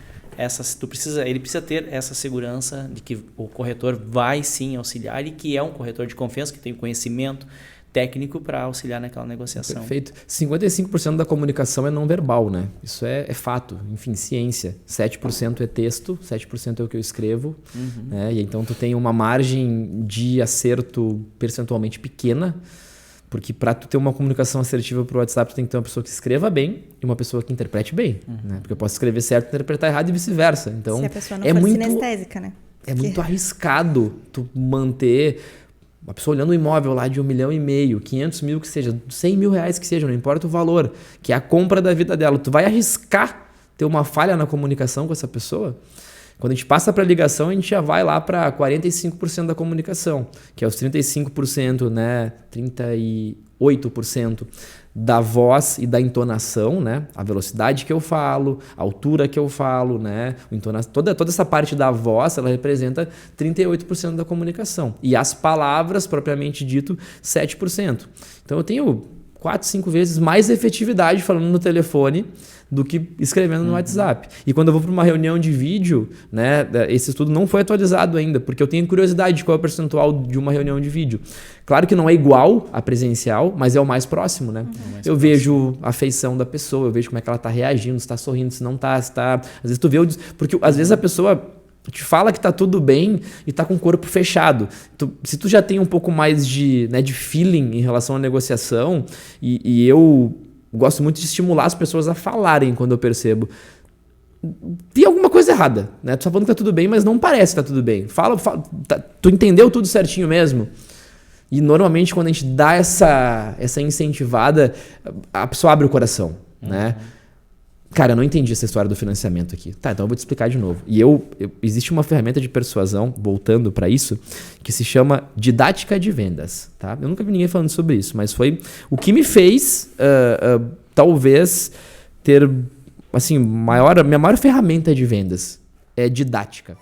Ele precisa ter essa segurança de que o corretor vai sim auxiliar e que é um corretor de confiança, que tem conhecimento técnico para auxiliar naquela negociação. Perfeito. 55% da comunicação é não verbal, né? Isso é fato, enfim, ciência. 7% é texto, 7% é o que eu escrevo, né? E então tu tem uma margem de acerto percentualmente pequena, porque para tu ter uma comunicação assertiva pro WhatsApp, tu tem que ter uma pessoa que escreva bem e uma pessoa que interprete bem, né? Porque eu posso escrever certo e interpretar errado e vice-versa. Então, se a pessoa não for sinestésica, né? É muito arriscado tu manter uma pessoa olhando um imóvel lá de 1,5 milhão, 500 mil que seja, 100 mil reais que seja, não importa o valor, que é a compra da vida dela. Tu vai arriscar ter uma falha na comunicação com essa pessoa? Quando a gente passa para a ligação, a gente já vai lá para 45% da comunicação, que é os 35%, né, 38% da voz e da entonação, né, a velocidade que eu falo, a altura que eu falo, né, toda essa parte da voz, ela representa 38% da comunicação. E as palavras, propriamente dito, 7%. Então eu tenho 4, 5 vezes mais efetividade falando no telefone do que escrevendo no WhatsApp. E quando eu vou para uma reunião de vídeo, né, esse estudo não foi atualizado ainda, porque eu tenho curiosidade de qual é o percentual de uma reunião de vídeo. Claro que não é igual a presencial, mas é o mais próximo, né? Eu vejo a feição da pessoa, eu vejo como é que ela está reagindo, se está sorrindo, se não está, se está... Às vezes tu vê... Porque às vezes a pessoa te fala que está tudo bem e está com o corpo fechado. Se tu já tem um pouco mais de feeling em relação à negociação, e eu gosto muito de estimular as pessoas a falarem quando eu percebo. tem alguma coisa errada, né? Tu tá falando que tá tudo bem, mas não parece que tá tudo bem. Tu entendeu tudo certinho mesmo? E normalmente quando a gente dá essa incentivada, a pessoa abre o coração, né? Cara, eu não entendi essa história do financiamento aqui. Tá, então eu vou te explicar de novo. E existe uma ferramenta de persuasão, voltando para isso, que se chama didática de vendas, tá? Eu nunca vi ninguém falando sobre isso, mas foi o que me fez, talvez, ter, assim, minha maior ferramenta de vendas é didática.